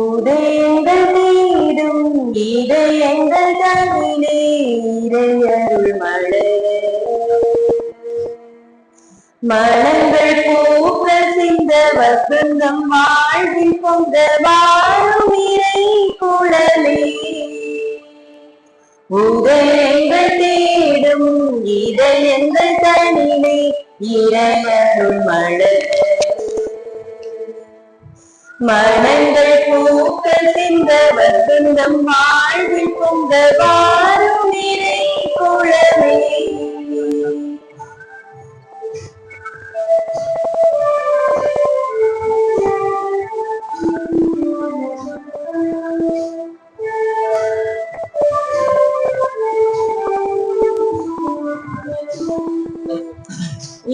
உதயங்கள் தேடும் இதயங்கள் தனிலே இறையருள் மழை மனங்கள் பூக்கள் சிந்த வசந்தம் வாழ்வில் கொண்ட வாழும் இறை குழலே உதயங்கள் தேடும் இதயங்கள் தனிலே இறையருள் மழை மனங்கள் பூக்கள் சிந்த வசந்தம் வாழ்வில் கொண்ட வாழும் இறை குழலே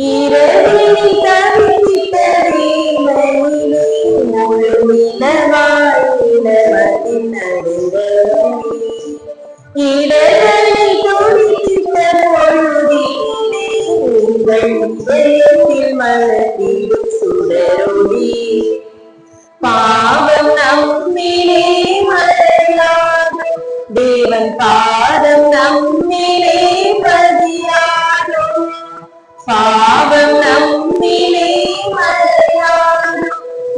இரவினில் தவித்த வேளையிலே முழு நிலவாயிலமதில் நடுவதிலே இடர்களை துடித்த பொழுதிலே உங்கள் இதயத்தில் மலர்ந்திடும் சுடரொளி பாவம் நம்மிலே மறையாது தேவன் பாதம் நம்மிலே பதியாகும் பாவம் நம்மிலே மறையாது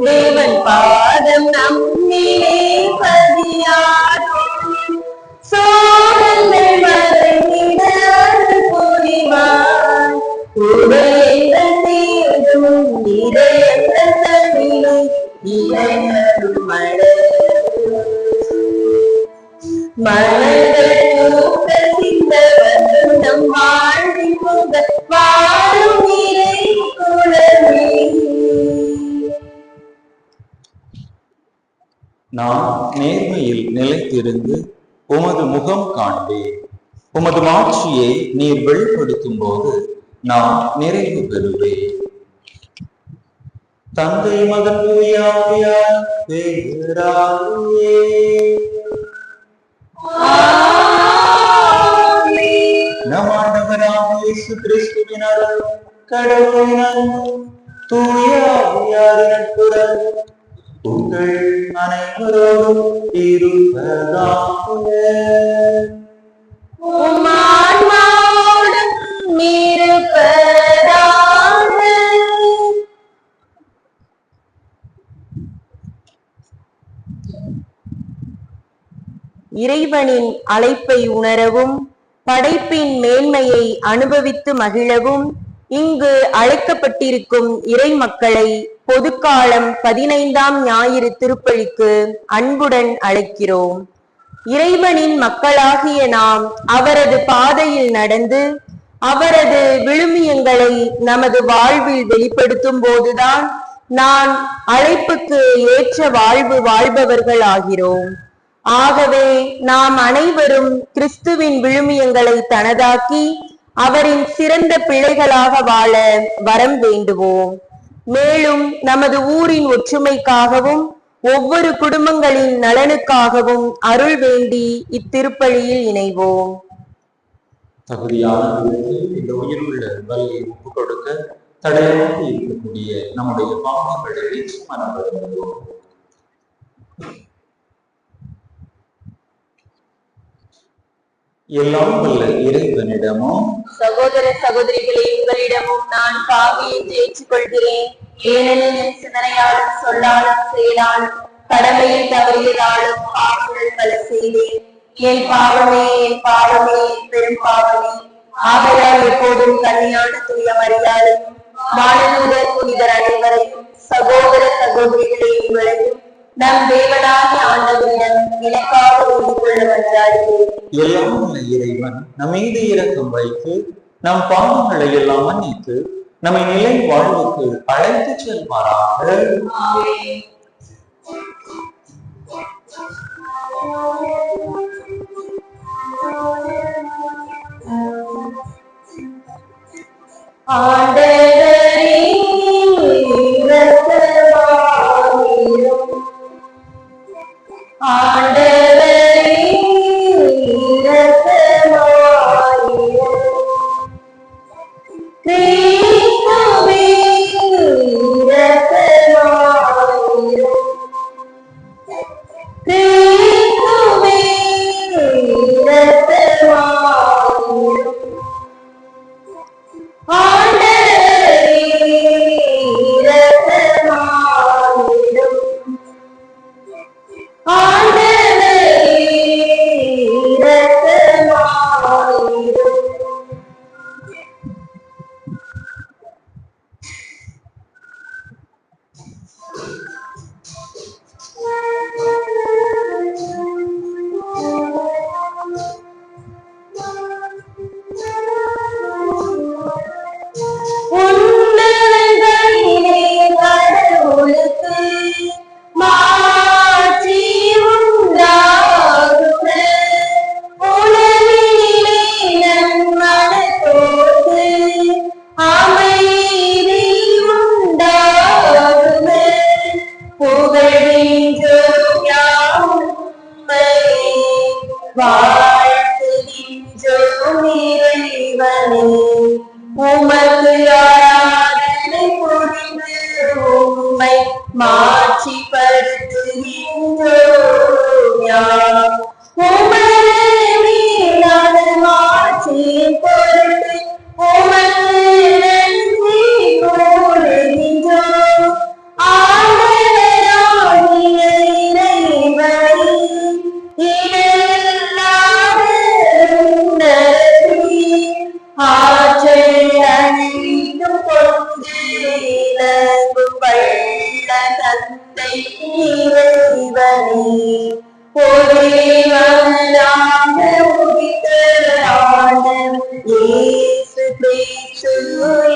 தேவன் பாதம் நம்மிலே பதியாகும் சோழங்கள் மறைந்திட புரிவார் உடையங்கள் தேடும் இதயங்கள் தனிலே இறையருள் மழை மலர்கள் பூக்கள் சிந்த வசந்தம் வாழ்வில் கொண்ட வாழும் இறை குழலே. நான் நேர்மையில் நிலைத்திருந்து உமது முகம் காண்பேன். உமது மாட்சியை நீர் வெளிப்படுத்தும் போது நான் நிறைவு பெறுவேன். தந்தை மகன் தூயாவியார் பேராயே. நம் ஆண்டவராகிய இயேசு கிறிஸ்துவின் அருள் கடவுளின் அன்பும் தூய ஆவியாரின் நட்புறவும் உங்கள் அனைவரோடும் இருப்பதாக. உம் ஆன்மாவோடும் இருப்பதாக. இறைவனின் அழைப்பை உணரவும் படைப்பின் மேன்மையை அனுபவித்து மகிழவும் இங்கு அழைக்கப்பட்டிருக்கும் இறை மக்களை பொதுக்காலம் 15ஆம் ஞாயிறு திருப்பலிக்கு அன்புடன் அழைக்கிறோம். இறைவனின் மக்களாகிய நாம் அவரது பாதையில் நடந்து அவரது விழுமியங்களை நமது வாழ்வில் வெளிப்படுத்தும் போதுதான் நான் அழைப்புக்கு ஏற்ற வாழ்வு வாழ்பவர்கள் ஆகிறோம். ஆகவே நாம் அனைவரும் கிறிஸ்துவின் விழுமியங்களை தனதாக்கி அவரின் சிறந்த பிள்ளைகளாக வாழ வரம் வேண்டுவோம். மேலும் நமது ஊரின் ஒற்றுமைக்காகவும் ஒவ்வொரு குடும்பங்களின் நலனுக்காகவும் அருள் வேண்டி இத்திருப்பலியில் இணைவோம். தகுதியான இந்த உயிருள்ள பலியை ஒப்புக் கொடுக்க தடையாக இருக்கக்கூடிய நம்முடைய பாவங்களை மனப்படுத்துவோம். எல்லாம் வல்ல இறைவனிடமும் சகோதர சகோதரிகளை உங்களிடமும் நான் பாவியை ஏற்றுக்கொள்கிறேன். ஏனெனில் என் சிந்தனையாலும் சொல்லாலும் செயலாலும் கடமையில் தவறியதாலும் பாவங்கள் பல செய்தேன். என் பாவமே என் பாவமே என் பெரும் பாவமே. ஆகையால் எப்போதும் கன்னியான தூய மரியாதையும் மாணவர்கள் புனிதர் அனைவரையும் சகோதர சகோதரிகளை உங்களையும் நம் தேவனாகிய ஆண்டவரிடம் எனக்காக வேண்டிக் கொள்ள வந்தார்கள். எல்லாம் இறைவன் நம் மீது இரக்கம் வைத்து நம் பாவங்களை எல்லாம் மன்னித்து நம்மை நிலை வாழ்வுக்கு அழைத்து செல்வாராக. ஆண்டவரே ஆண்டவரே கெஞ்சும் இறைவனே, உமக்கு ஆராதனை புரிந்து உம்மை மாட்சிப்படுத்துகின்றோம் யாம். உமது மீதான மாட்சியின் பொருட்டு உமக்கு நன்றி கூறுகின்றோம். ஆண்டவராகிய இறைவனே, இணையில்லாத உன்னதமே, ஆற்றல் அனைத்தும் கொண்டு இலங்கும் வல்ல தந்தை இறைவனே, ஒரே மகனாக உதித்த ஆண்டவர் இயேசு கிறிஸ்து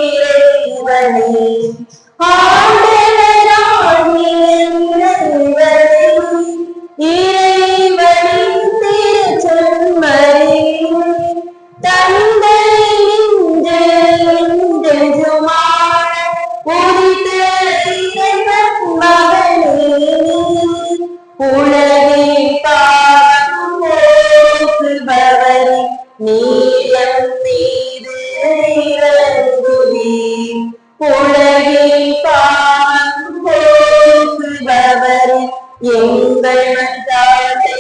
இறைவனே, ஆண்டவராகிய இறைவனே, இறைவனின் திருச்செம்மறியே, தந்தை நின்று என்றென்றுமான உதித்த இறைவன் மகனே, உலகின் பாவம் போக்குபவரே, நீலம் மீது இறங்குவீர். உலகின் பாவம் போக்குபவரே, எங்கள் மன்றாட்டை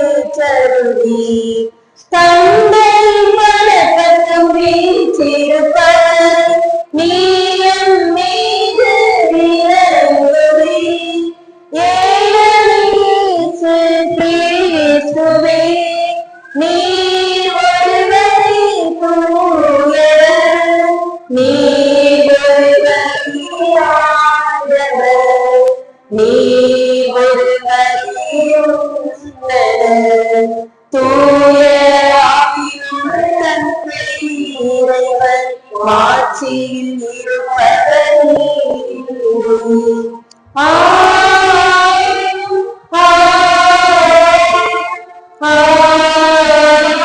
ஏற்றருளீர். தந்தை வலப்பக்கம் வீற்றிருப்பவர், நீலம் மீது இறங்குவீர். இயேசு கிறிஸ்துவே, நீர் ஒருவரே தூயவர், நீர் ஒருவரே ஆண்டவர், நீர் ஒருவரே உன்னதர். தூய ஆவியுடன் தந்தை இறைவன் மாட்சியில் இருப்பவர் நீரே. ஆமென், ஆமென், ஆமென்.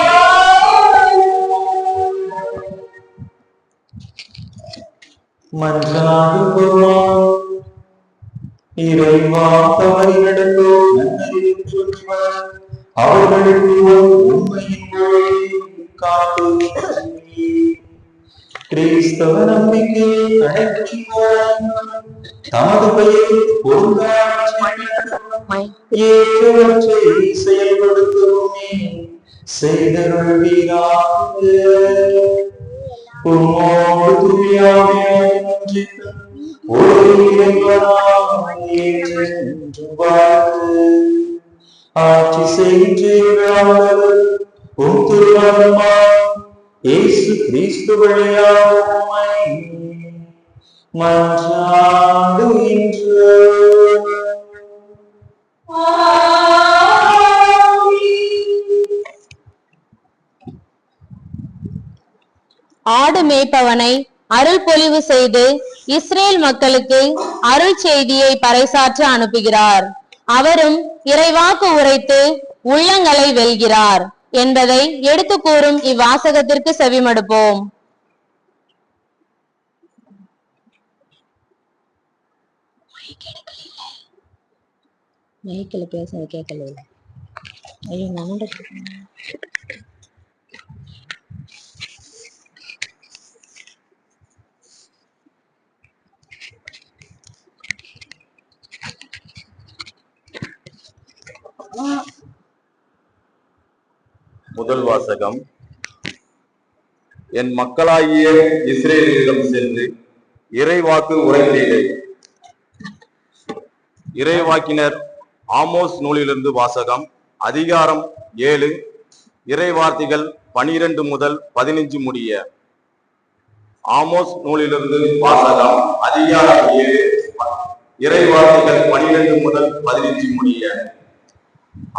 மன்றாடுவோம். இறைவா, தவறினடந்தோ நன்னறிவு சொல்வார், அவர்களுக்கு உண்மையின் வழியை காட்டுவீர். கிறிஸ்தவ நம்பிக்கையை கடைபிடிப்போம். தமது பெயரில் ஏற்றவற்றை செயல்படுத்துவோமே, செய்தருள்வீராக. உம்மோடு தூயாவியாய் ஒன்றித்து ஒரு இறைவனாய் என்றென்றும் வாழ்ந்து ஆட்சி செய்கின்றவர் உம் திருமகனாய் இயேசு கிறிஸ்து வழியாக உம்மை மன்றாடுகின்றோம். ஆடு மேய்ப்பவனை அருள் பொழிவு செய்து இஸ்ரேல் மக்களுக்கு அருள் செய்தியை பறைசாற்ற அனுப்புகிறார். அவரும் இறைவாக்கு உரைத்து உள்ளங்களை வெல்கிறார் என்பதை எடுத்து கூறும் இவ்வாசகத்திற்கு செவிமடுப்போம். மைக்கில் பேச கேட்கல. ஐயோ, முதல் வாசகம். என் மக்களாகிய இஸ்ரேலிடம் சென்று இறைவாக்கு உரைத்தீரே. இறைவாக்கினர் ஆமோஸ் நூலிலிருந்து வாசகம். அதிகாரம் 7, இறைவார்த்தைகள் 12 முதல் 15 முடிய. ஆமோஸ் நூலிலிருந்து வாசகம். அதிகாரம் 7, இறைவார்த்தைகள் 12 முதல் 15 முடிய.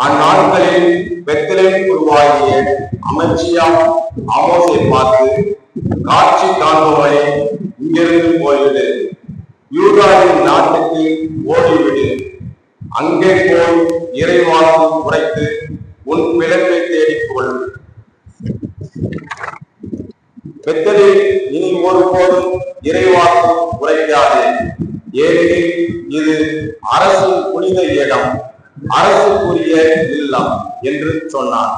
அந்நாட்களில் பெத்லெஹேம் குருவாகிய அமத்சியா ஆமோஸை பார்த்து, காட்சி காண்பவனே, இங்கிருந்து போய்விடு, யூதாவின் நாட்டுக்கு ஓடிவிடு. அங்கே போய் இறைவாக்கு உரைத்து உன் பிழைப்பை தேடிக்கொள். பெத்லெஹேம் இனி ஒருபோதும் இறைவாக்கு உரைக்காதே, ஏனெனில் இது அரசு புனித இடம், அரசுக்குரிய இல்லம் என்று சொன்னார்.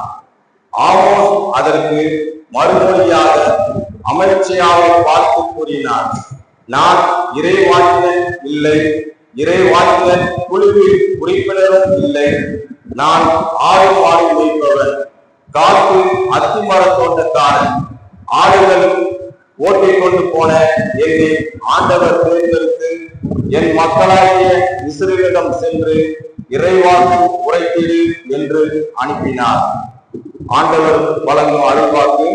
ஆமோஸ் அதற்கு மறுமொழியாக அமைச்சையாவை பார்த்து கூறினார், நான் இறைவாக்கினன் இல்லை, இறைவாக்கினன் குழுவில் உறுப்பினரும் இல்லை. நான் ஆடு மாடு வைப்பவன், காத்து அத்திமர தோட்டக்காரன். ஆடுகளும் ஓட்டிக்கொண்டு போன என்னை ஆண்டவர் தேர்ந்தெடுத்து என் மக்களாகிய இஸ்ரவேலிடம் சென்று இறைவாக்கு உரைத்திடு என்று அனுப்பினார். ஆண்டவர் வழங்கும் அருள்வாக்கு.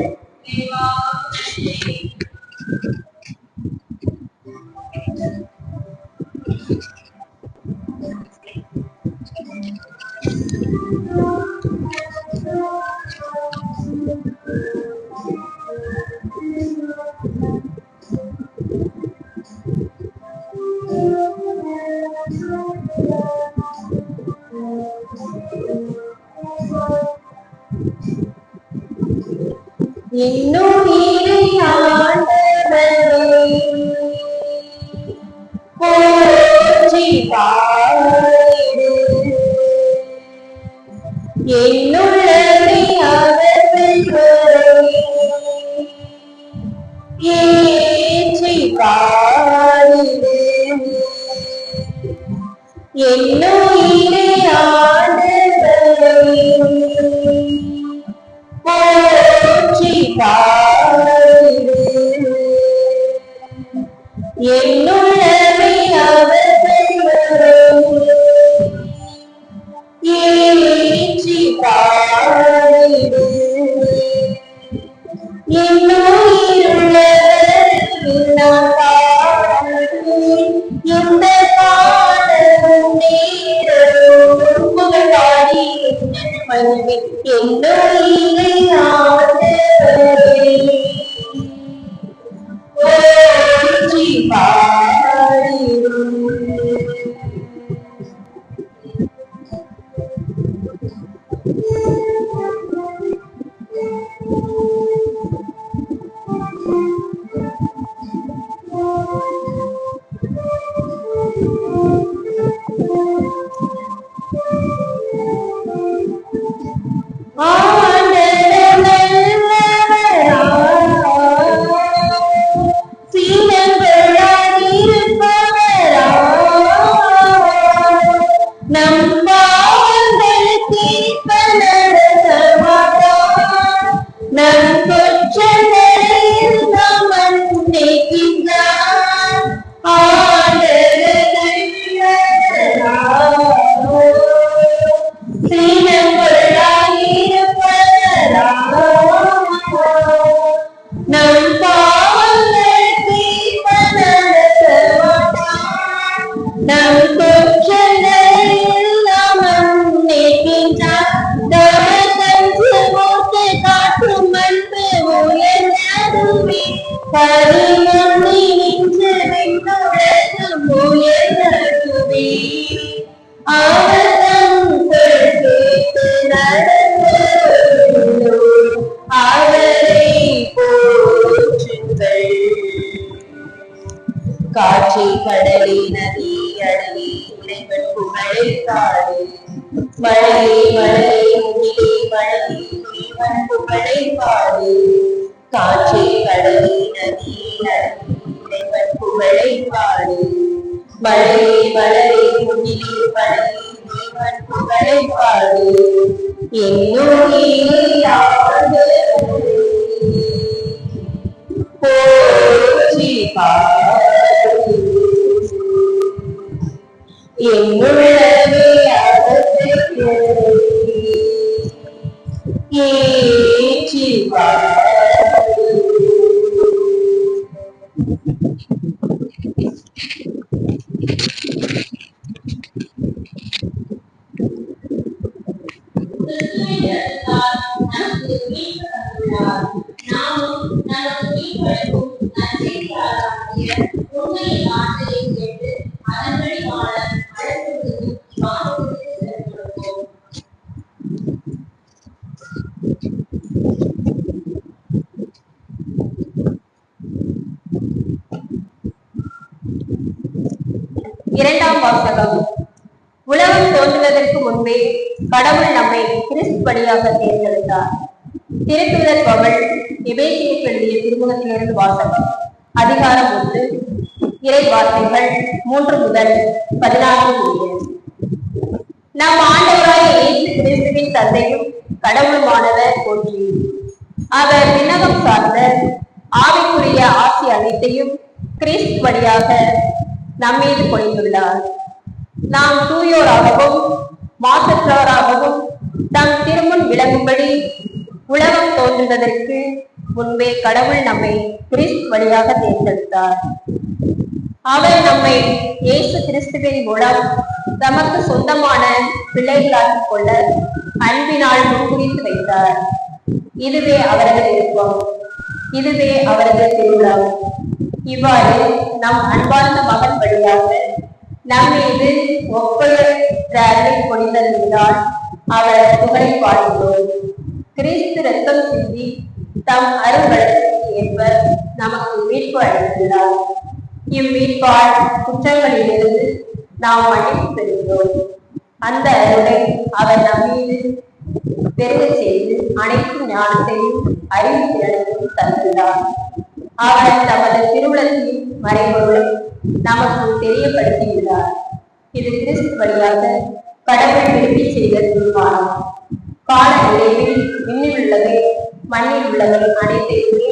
இன்னும் போற்றி பாடு என்னுள்ளதை அவர்கள் ஏற்றி பாடு என்னுயிரை ஆண்டவரை போற்றி பாடு என்னுள்ளவை அவர்கள் ஏற்றி பாடு என்னுயிருள்ளவர்கள் நான் பாடுவேன் இந்த பாடலும் நேரமும் புகழாடி மகிழ்வேன் என்னுயிரை ஆண்டவரை போற்றி பாடிடும். காட்சி கடலே நதி அழகி இறைவன் புகழை பாடு மழையே மழையே முகிலே மழையே இறைவன் புகழை பாடு காட்சி கடலே நதி அழகி இறைவன் புகழை பாடு மழையே மழையே முகிலே மழையே இறைவன் புகழை பாடு போற்றி பாடு என்னுள்ளவே அவர்கள் ஏற்றி பாடு. இரண்டாம் வாசகம். உலகம் தோன்றுவதற்கு முன்பே கடவுள் நம்மை கிறிஸ்து வழியாக தேர்ந்தெடுத்தார். திருத்துதர் பவுல் எபேசியருக்கு எழுதிய திருமுகத்திலிருந்து வாசகம். அதிகாரம் 1, இறை வார்த்தைகள் 3 முதல் 14 முடிய. நம் ஆண்டவராகிய இயேசு கிறிஸ்துவின் தந்தையும் கடவுளுமானவர் போற்றி. அவர் விண்ணகம் சார்ந்த ஆவிக்குரிய ஆசி அனைத்தையும் கிறிஸ்து வழியாக நம்மீது பொழிந்துள்ளார். நாம் தூயோராகவும் மாசற்றோராகவும் தம் திருமுன் விளங்கும்படி உலகம் தோன்றுவதற்கு முன்பே கடவுள் நம்மை கிறிஸ்து வழியாக தேர்ந்தெடுத்தார். அவர் நம்மை இயேசு கிறிஸ்துவின் மூலம் தமக்கு சொந்தமான பிள்ளைகளாக்கிக் கொள்ள அன்பினால் முன்குறித்து வைத்தார். இதுவே அவரது விருப்பம், இதுவே அவரது திருவிழா. இவ்வாறு நம் அன்பார்ந்த மகன் வழியாக நம் மீது ஒப்பற்ற அருளை பொழிந்ததினால் அவர் புகழை பாடுகிறோம். கிறிஸ்து ரத்தம் சிந்தி தம் அருள்வளத்திற்கு ஏற்ப நமக்கு மீட்பு அளித்துள்ளார். இம்மீட்பால் குற்றங்களிலிருந்து நாம் மன்னிப்பு பெறுகிறோம். அந்த அருளை அவர் நம் மீது பெருக செய்து அனைத்து ஞானத்தையும் அறிவு திறனையும் தந்துள்ளார். அவர் தமது திருவுளத்தின் மறைபொருளை நமக்கு தெரியப்படுத்தியுள்ளார். இது கிறிஸ்து வழியாக கடவுள் விரும்பி செய்த தீர்மானம். கால நிலையில் விண்ணில் உள்ளவை மண்ணில் உள்ளவை அனைத்தையுமே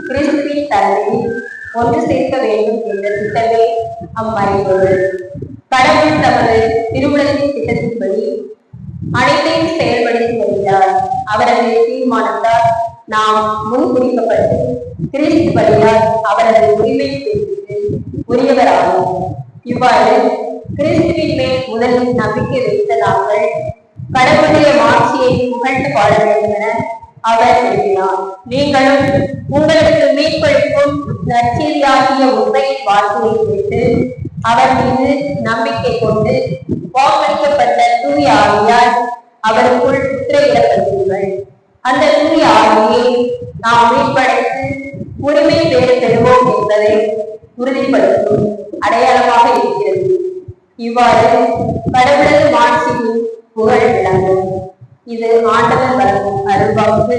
கிறிஸ்துவின் தலைமையில் ஒன்று சேர்க்க வேண்டும் என்ற திட்டமே அம்மறைபொருள். கடவுள் தமது திருவுளத்தின் திட்டத்தின்படி அனைத்தையும் செயல்படுத்தி வருகிறார். அவரது தீர்மானத்தால் நாம் முன்குறிக்கப்பட்டு கிறிஸ்து வழியால் அவரது உரிமை பெற்று உரியவராகும். இவ்வாறு கிறிஸ்துவின் மேல் முதலில் நம்பிக்கை வைத்த நாங்கள் கடவுளுடைய மாட்சியை புகழ்ந்து பாட வேண்டும் என அவர் எழுதினார். நீங்களும் உங்களுக்கு மீட்பளிக்கும் நற்செய்தியாகிய உண்மையின் வார்த்தையை கேட்டு அவர் மீது நம்பிக்கை கொண்டு வாக்களிக்கப்பட்ட தூய ஆவியால் அவருக்குள் முத்திரையிடப்படுவீர்கள். அந்த தூய ஆவியை நாம் மீட்படைத்து உரிமை பேறு பெறுவோம் என்பதை உறுதிப்படுத்தும் அடையாளமாக இருக்கிறது. இவ்வாறு கடவுளது மாட்சியின் புகழ் விளங்கும். இது ஆண்டவர் வழங்கும் அருள்வாக்கு.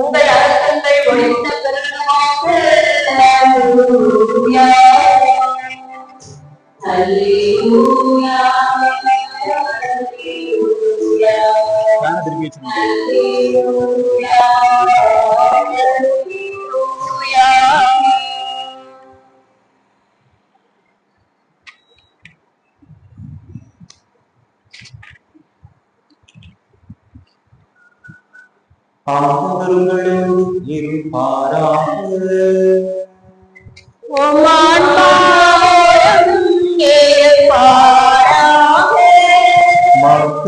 உங்கள் அரசங்கள் ஒழித்த ஆண்டவர்களோடு இருப்பாராக.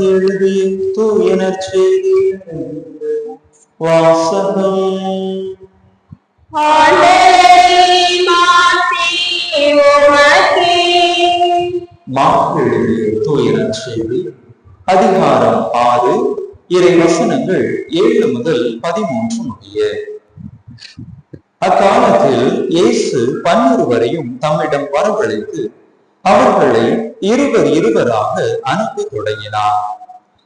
எழுதிய தூய நற்செய்தி வாசகம். எழுதிய தூய நற்செய்தி அதிகாரம் 6 இறை வசனங்கள் 7 முதல் 13 முடிய. அக்காலத்தில் இயேசு 12 தம்மிடம் வரவழைத்து அவர்களை இருவராக அனுப்ப தொடங்கினார்.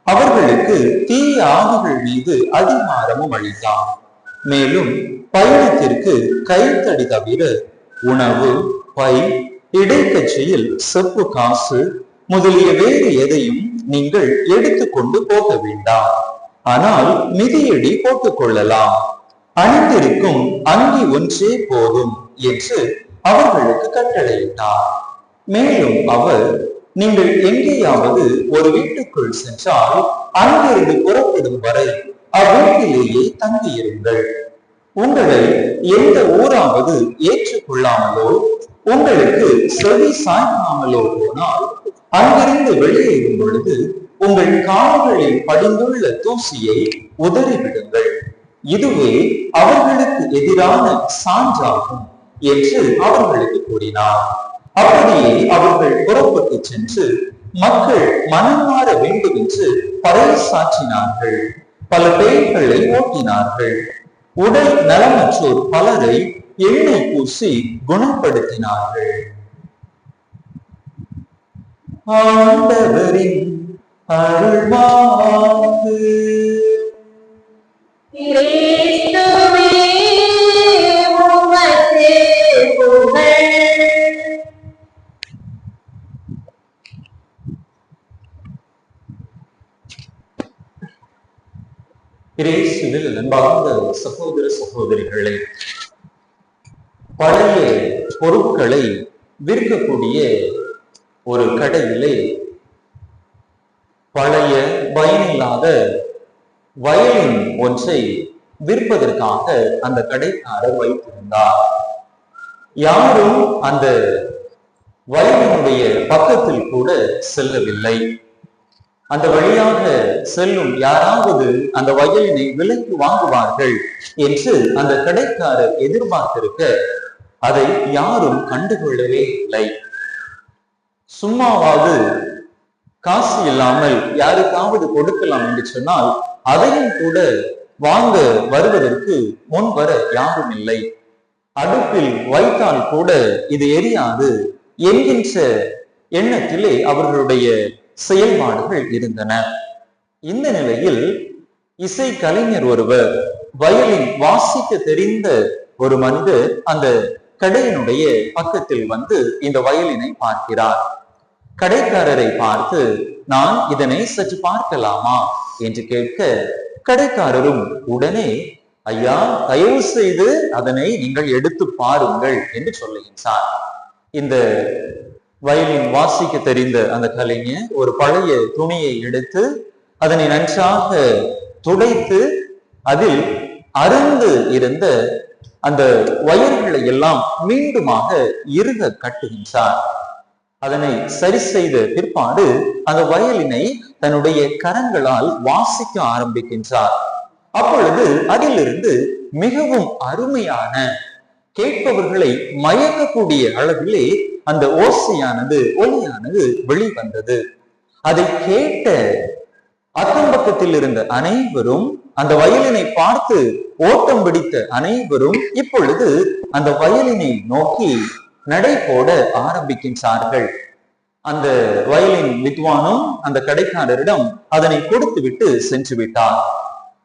அவர்களுக்கு தீய ஆவிகள் மீது அதிகாரமும் அளித்தார். மேலும் பயணத்திற்கு கைத்தடி தவிர உணவு, பை, இடைக்கச்சையில் செப்பு காசு முதலிய வேறு எதையும் நீங்கள் எடுத்துக்கொண்டு போக வேண்டாம். ஆனால் மிதியடி போட்டுக் கொள்ளலாம். அணிந்திருக்கும் அங்கி ஒன்றே போதும் என்று அவர்களுக்கு கட்டளையிட்டார். மேலும் அவர், நீங்கள் எங்கேயாவது ஒரு வீட்டுக்குள் சென்றால் அங்கிருந்து புறப்படும் வரை அவ்வீட்டிலேயே தங்கியிருங்கள். உங்களை எந்த ஊராவது ஏற்றுக்கொள்ளாமலோ உங்களுக்கு செவி சாய்க்காமலோ போனால் அங்கிருந்து வெளியேறும் பொழுது உங்கள் கால்களில் படிந்துள்ள தூசியை உதறிவிடுங்கள். இதுவே அவர்களுக்கு எதிரான சான்றாகும் என்று அவர்களுக்கு கூறினார். அப்படியே அவர்கள் புறப்பட்டு சென்று மக்கள் மனம் மாற வேண்டும் என்று பறைசாற்றினார்கள். பல பேய்களை ஓட்டினார்கள். உடல் நலமற்றோர் பலரை எண்ணெய் பூசி குணப்படுத்தினார்கள். ஆண்டவரின் அருள்வாக்கு. கிறிஸ்துவே உமக்கு புகழ். இயேசுவில் அன்பார்ந்த சகோதர சகோதரிகளே, பழைய பொருட்களை விற்கக்கூடிய ஒரு கடையிலே பழைய பயனில்லாத வயலின் ஒன்றை விற்பதற்காக அந்த கடைக்காரர் வைத்திருந்தார். யாரும் அந்த வயலினுடைய பக்கத்தில் கூட செல்லவில்லை. அந்த வழியாக செல்லும் யாராவது அந்த வயலினை விலைக்கு வாங்குவார்கள் என்று அந்த கடைக்காரர் எதிர்பார்த்திருக்க அதை யாரும் கண்டுகொள்ளவே இல்லை. சும்மாவது காசு இல்லாமல் யாருக்காவது கொடுக்கலாம் என்று சொன்னால் அதையும் கூட வாங்க வருவதற்கு முன் வர யாரும் இல்லை. அடுப்பில் வைத்தால் கூட இது எரியாது என்கின்ற எண்ணத்திலே அவர்களுடைய செயல்பாடுகள் இருந்தன. இந்த நிலையில் இசை கலைஞர் ஒருவர், வயலின் வாசிக்க தெரிந்த ஒரு மனிதர் அந்த கடையினுடைய பக்கத்தில் வந்து இந்த வயலினை பார்க்கிறார். கடைக்காரரை பார்த்து, நான் இதனை சற்று பார்க்கலாமா என்று கேட்க, கடைக்காரரும் உடனே, ஐயா, தயவு செய்து அதனை நீங்கள் எடுத்து பாருங்கள் என்று சொல்லுகின்றார். இந்த வயலின் வாசிக்க தெரிந்த அந்த கலைஞர் ஒரு பழைய துணியை எடுத்து அதனை நன்றாக துடைத்து அதில் அருந்து இருந்த அந்த வயல்களை எல்லாம் மீண்டுமாக இறுக கட்டுகின்றார். அதனை சரி செய்த பிற்பாடு அந்த வயலினை தன்னுடைய கரங்களால் வாசிக்க ஆரம்பிக்கின்றார். அப்பொழுது அதிலிருந்து மிகவும் அருமையான, கேட்பவர்களை மயக்கக்கூடிய அளவிலே அந்த ஒலியானது வெளிவந்தது. அதை கேட்ட அக்கம் பக்கத்தில் இருந்த அனைவரும், அந்த வயலினை பார்த்து ஓட்டம் பிடித்த அனைவரும் இப்பொழுது அந்த வயலினை நோக்கி நடை போட ஆரம்பிக்கின்றார்கள். அந்த வயலின் வித்வானும் அந்த கடைக்காரரிடம் அதனை கொடுத்து விட்டு சென்று விட்டார்.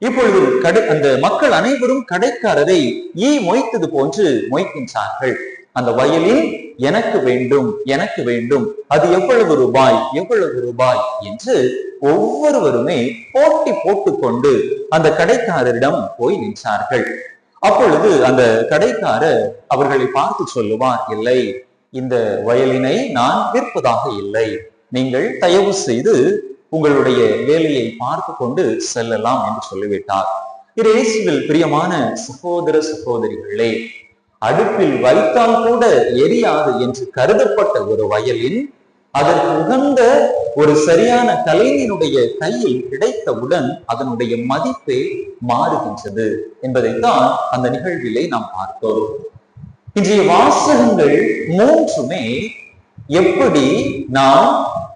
இப்பொழுது அந்த மக்கள் அனைவரும் கடைக்காரரை மொய்த்தது போன்று மொய்க்கின்றார்கள். அந்த வயலின் எனக்கு வேண்டும், எனக்கு வேண்டும், அது எவ்வளவு ரூபாய் என்று ஒவ்வொருவருமே போட்டி போட்டுக்கொண்டு அந்த கடைக்காரரிடம் போய் நின்றார்கள். அப்பொழுது அந்த கடைக்காரர் அவர்களை பார்த்து சொல்லுவார், இல்லை, இந்த வயலினை நான் விற்பதாக இல்லை, நீங்கள் தயவு செய்து உங்களுடைய வேலையை பார்த்து கொண்டு செல்லலாம் என்று சொல்லிவிட்டார். இயேசுவில் பிரியமான சகோதர சகோதரிகளே, அடுப்பில் வைத்தால் கூட எரியாது என்று கருதப்பட்ட ஒரு வயலின் அதற்கு உகந்த ஒரு சரியான கலைஞனுடைய கையில் கிடைத்தவுடன் அதனுடைய மதிப்பே மாறுகின்றது என்பதைத்தான் அந்த நிகழ்விலே நாம் பார்த்தோம். இன்றைய வாசகங்கள் மூன்றுமே எப்படி நாம்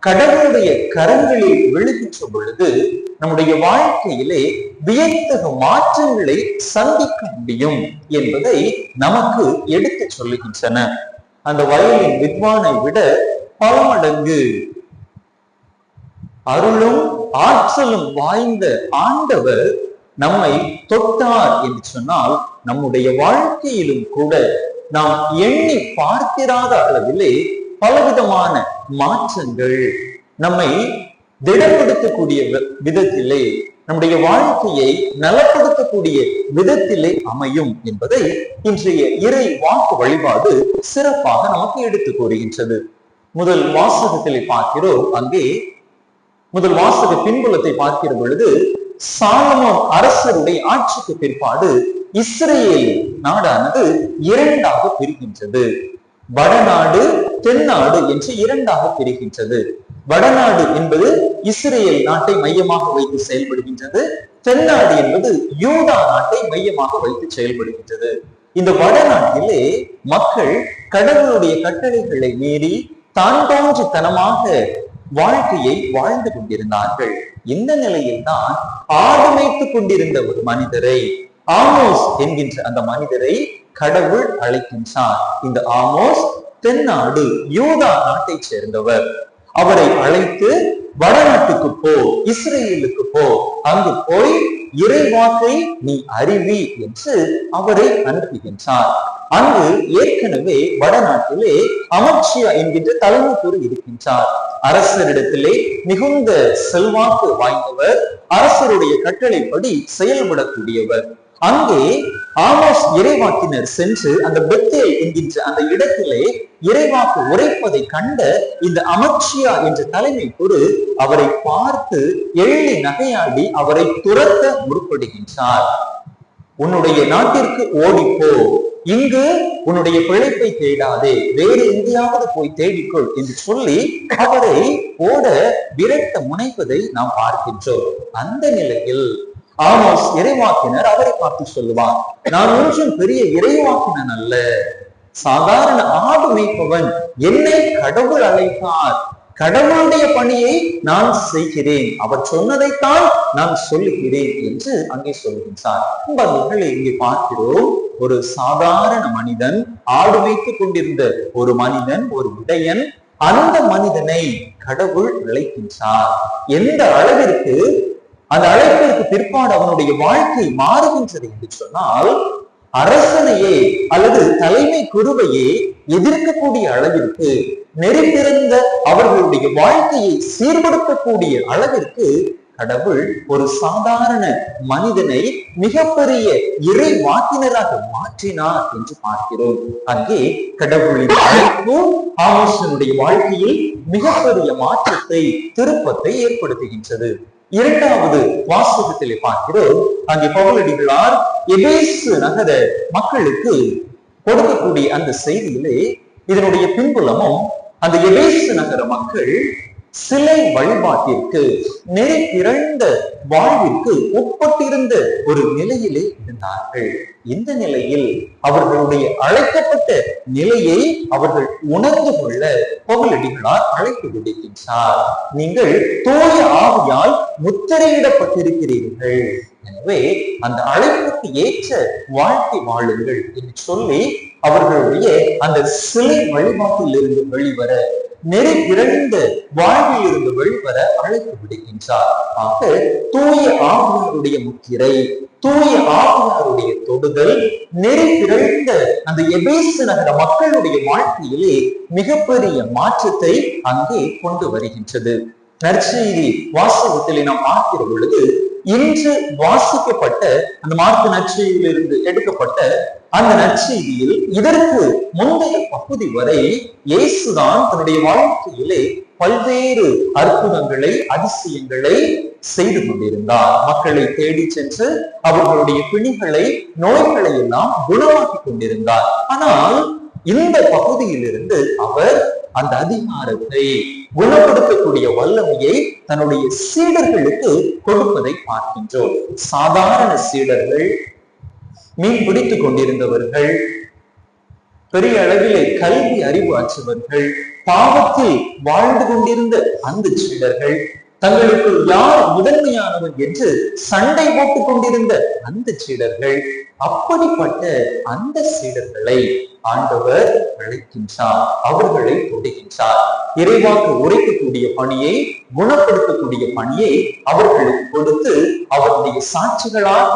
கடவுளுடைய கரங்களில் விழுகின்ற பொழுது நம்முடைய வாழ்க்கையிலே வியத்தகு மாற்றங்களை சந்திக்க முடியும் என்பதை நமக்கு எடுத்து சொல்லுகின்றன. அந்த வயலின் வித்வானை விட பல மடங்கு அருளும் ஆற்றலும் வாய்ந்த ஆண்டவர் நம்மை தொட்டார் என்று சொன்னால் நம்முடைய வாழ்க்கையிலும் கூட நாம் எண்ணி பார்த்திராத அளவிலே பலவிதமான மாற்றங்கள் நம்மை திடப்படுத்தக்கூடிய விதத்திலே, நம்முடைய வாழ்க்கையை நலப்படுத்தக்கூடிய விதத்திலே அமையும் என்பதை இன்றைய இறை வாக்கு வழிபாடு சிறப்பாக நமக்கு எடுத்து கூறுகின்றது. முதல் வாசகத்திலே பார்க்கிறோம். அங்கே முதல் வாசக பின்புலத்தை பார்க்கிற பொழுது, சாலமோன் அரசருடைய ஆட்சிக்கு பிற்பாடு இஸ்ரேல் நாடானது இரண்டாக பிரிகின்றது. வடநாடு, தென்னாடு என்று இரண்டாக பிரிகின்றது. வடநாடு என்பது இஸ்ரேல் நாட்டை மையமாக வைத்து செயல்படுகின்றது. தென்னாடு என்பது யூதா நாட்டை மையமாக வைத்து செயல்படுகின்றது. இந்த வடநாட்டிலே மக்கள் கடவுளுடைய கட்டளைகளை மீறி தான் தோன்றித்தனமாக வாழ்க்கையை வாழ்ந்து கொண்டிருந்தார்கள். இந்த நிலையில் தான் ஆடு மேய்த்துக் கொண்டிருந்த ஒரு மனிதரை, ஆமோஸ் என்கின்ற அந்த மனிதரை கடவுள் அழைக்கின்றார். இந்த ஆமோஸ் தென்னாடு யூதா நாட்டை சேர்ந்தவர். அவரை அழைத்து வடநாட்டுக்கு போ, இஸ்ரேலுக்கு போ, அங்கு போய் இறைவாக்கை நீ அறிவி என்று அவரை அனுப்புகின்றார். அங்கு ஏற்கனவே வடநாட்டிலே அமர்சியா என்கின்ற தலைமை கூறு இருக்கின்றார். அரசரிடத்திலே மிகுந்த செல்வாக்கு வாய்ந்தவர், அரசருடைய கட்டளைப்படி செயல்படக்கூடியவர். அங்கே ஆமோஸ் இறைவாக்கினர் சென்று அந்த பெத்தேல் என்கின்ற அந்த இடத்திலே இறைவாக்கு உரைப்பதை கண்ட இந்த அமர்சியா என்ற தலைமை குரு அவரை பார்த்து எள்ளி நகையாடி அவரை துரத்த முற்படுகின்றார். உன்னுடைய நாட்டிற்கு ஓடிப்போ, இங்கு உன்னுடைய பிழைப்பை தேடாதே, வேறு எங்கேயாவது போய் தேடிக்கொள் என்று சொல்லி அவரை ஓட விரட்ட முனைப்பதை நாம் பார்க்கின்றோம். அந்த நிலையில் ஆமோஸ் இறைவாக்கினர் அவரை பார்த்து சொல்லுவார், நான் ஒன்றும் பெரிய இறைவாக்கினன் அல்ல, சாதாரண ஆடு மேய்ப்பவன். என்னை கடவுள் அழைத்தார், கடவுளுடைய பணியை நான் செய்கிறேன், அவர் சொன்னதைத்தான் நான் சொல்லுகிறேன் என்று அங்கே சொல்கின்றார். இங்கே பார்க்கிறோம், ஒரு சாதாரண மனிதன், ஆடு வைத்துக் கொண்டிருந்த ஒரு மனிதன், ஒரு இடையன். அந்த மனிதனை கடவுள் அழைக்கின்றார். எந்த அளவிற்கு அந்த அழைப்பிற்கு பிற்பாடு அவனுடைய வாழ்க்கை மாறுகின்றது என்று சொன்னால், அரசனையே அல்லது தலைமை குருவையே எதிர்க்கக்கூடிய அளவிற்கு, நெறிந்திருந்த அவர்களுடைய வாழ்க்கையை சீர்படுத்தக்கூடிய அளவிற்கு கடவுள் ஒரு சாதாரண மனிதனை மிகப்பெரிய இறை வாக்கினராக மாற்றினார் என்று பார்க்கிறோம். அங்கே கடவுளின் அழைப்பு ஆமோஸினுடைய வாழ்க்கையில் மிகப்பெரிய மாற்றத்தை, திருப்பத்தை ஏற்படுத்துகின்றது. இரண்டாவது வாசகத்திலே பார்க்கிறோம், அங்கே பவுலடிகளார் எபேசு நகர மக்களுக்கு கொடுக்கக்கூடிய அந்த செய்தியிலே இதனுடைய பின்புலமும், அந்த எபேசு நகர மக்கள் சிலை வழிபாட்டிற்கு, நெறி பிறந்த வாழ்விற்கு உட்பட்டிருந்த ஒரு நிலையிலே இருந்தார்கள். இந்த நிலையில் அவர்களுடைய அழைக்கப்பட்ட நிலையை அவர்கள் உணர்ந்து கொள்ள பவுலடிகளார் அழைப்பு விடுக்கின்றார். நீங்கள் தூய ஆவியால் முத்திரையிடப்பட்டிருக்கிறீர்கள், எனவே அந்த அழைப்புக்கு ஏற்ற வாழ்க்கை வாழுங்கள் என்று சொல்லி அவர்களுடைய அந்த சிலை வழிபாட்டில் இருந்து வெளிவர, நெறி பிறந்த வாழ்வில் இருந்து வெளிவர அழைப்பு விடுக்கின்றார். ஆக தூய ஆவியாருடைய முத்திரை, தூய ஆவியாருடைய தொடுதல் நெறி பிறந்த அந்த எபேசு நகர மக்களுடைய வாழ்க்கையிலே மிகப்பெரிய மாற்றத்தை அங்கே கொண்டு வருகின்றது. நற்செய்தி வாசகத்திலே நாம் பார்க்கிற பொழுது, இன்று வாசிக்கப்பட்ட அந்த மார்க்கு நற்செய்தியிலிருந்து எடுக்கப்பட்ட அந்த நற்செய்தியில் இதற்கு முந்தைய பகுதி வரை இயேசுதான் தன்னுடைய வாழ்க்கையிலே பல்வேறு அற்புதங்களை, அதிசயங்களை செய்து கொண்டிருந்தார். மக்களை தேடி சென்று அவர்களுடைய பிணிகளை, நோய்களை எல்லாம் குணமாக்கி கொண்டிருந்தார். ஆனால் இந்த பகுதியிலிருந்து அவர் அந்த அதிகாரத்தை, குணப்படுத்தக்கூடிய வல்லமையை தன்னுடைய சீடர்களுக்கு கொடுப்பதை பார்க்கின்றோம். சாதாரண சீடர்கள், மீன் பிடித்துக் கொண்டிருந்தவர்கள், பெரிய அளவிலே கல்வி அறிவு அற்றவர்கள், பாவத்தில் வாழ்ந்து கொண்டிருந்த அந்த சீடர்கள், தங்களுக்கு யார் முதன்மையானவன் என்று சண்டை போட்டுக் கொண்டிருந்த அந்த சீடர்கள், அப்படிப்பட்ட அந்த சீடர்களை ஆண்டவர் அழைக்கின்றார், அவர்களை தொடுகின்றார். இறைவாக்கு உரைக்கக்கூடிய பணியை, குணப்படுத்தக்கூடிய பணியை அவர்களுக்கு கொடுத்து அவருடைய சாட்சிகளாக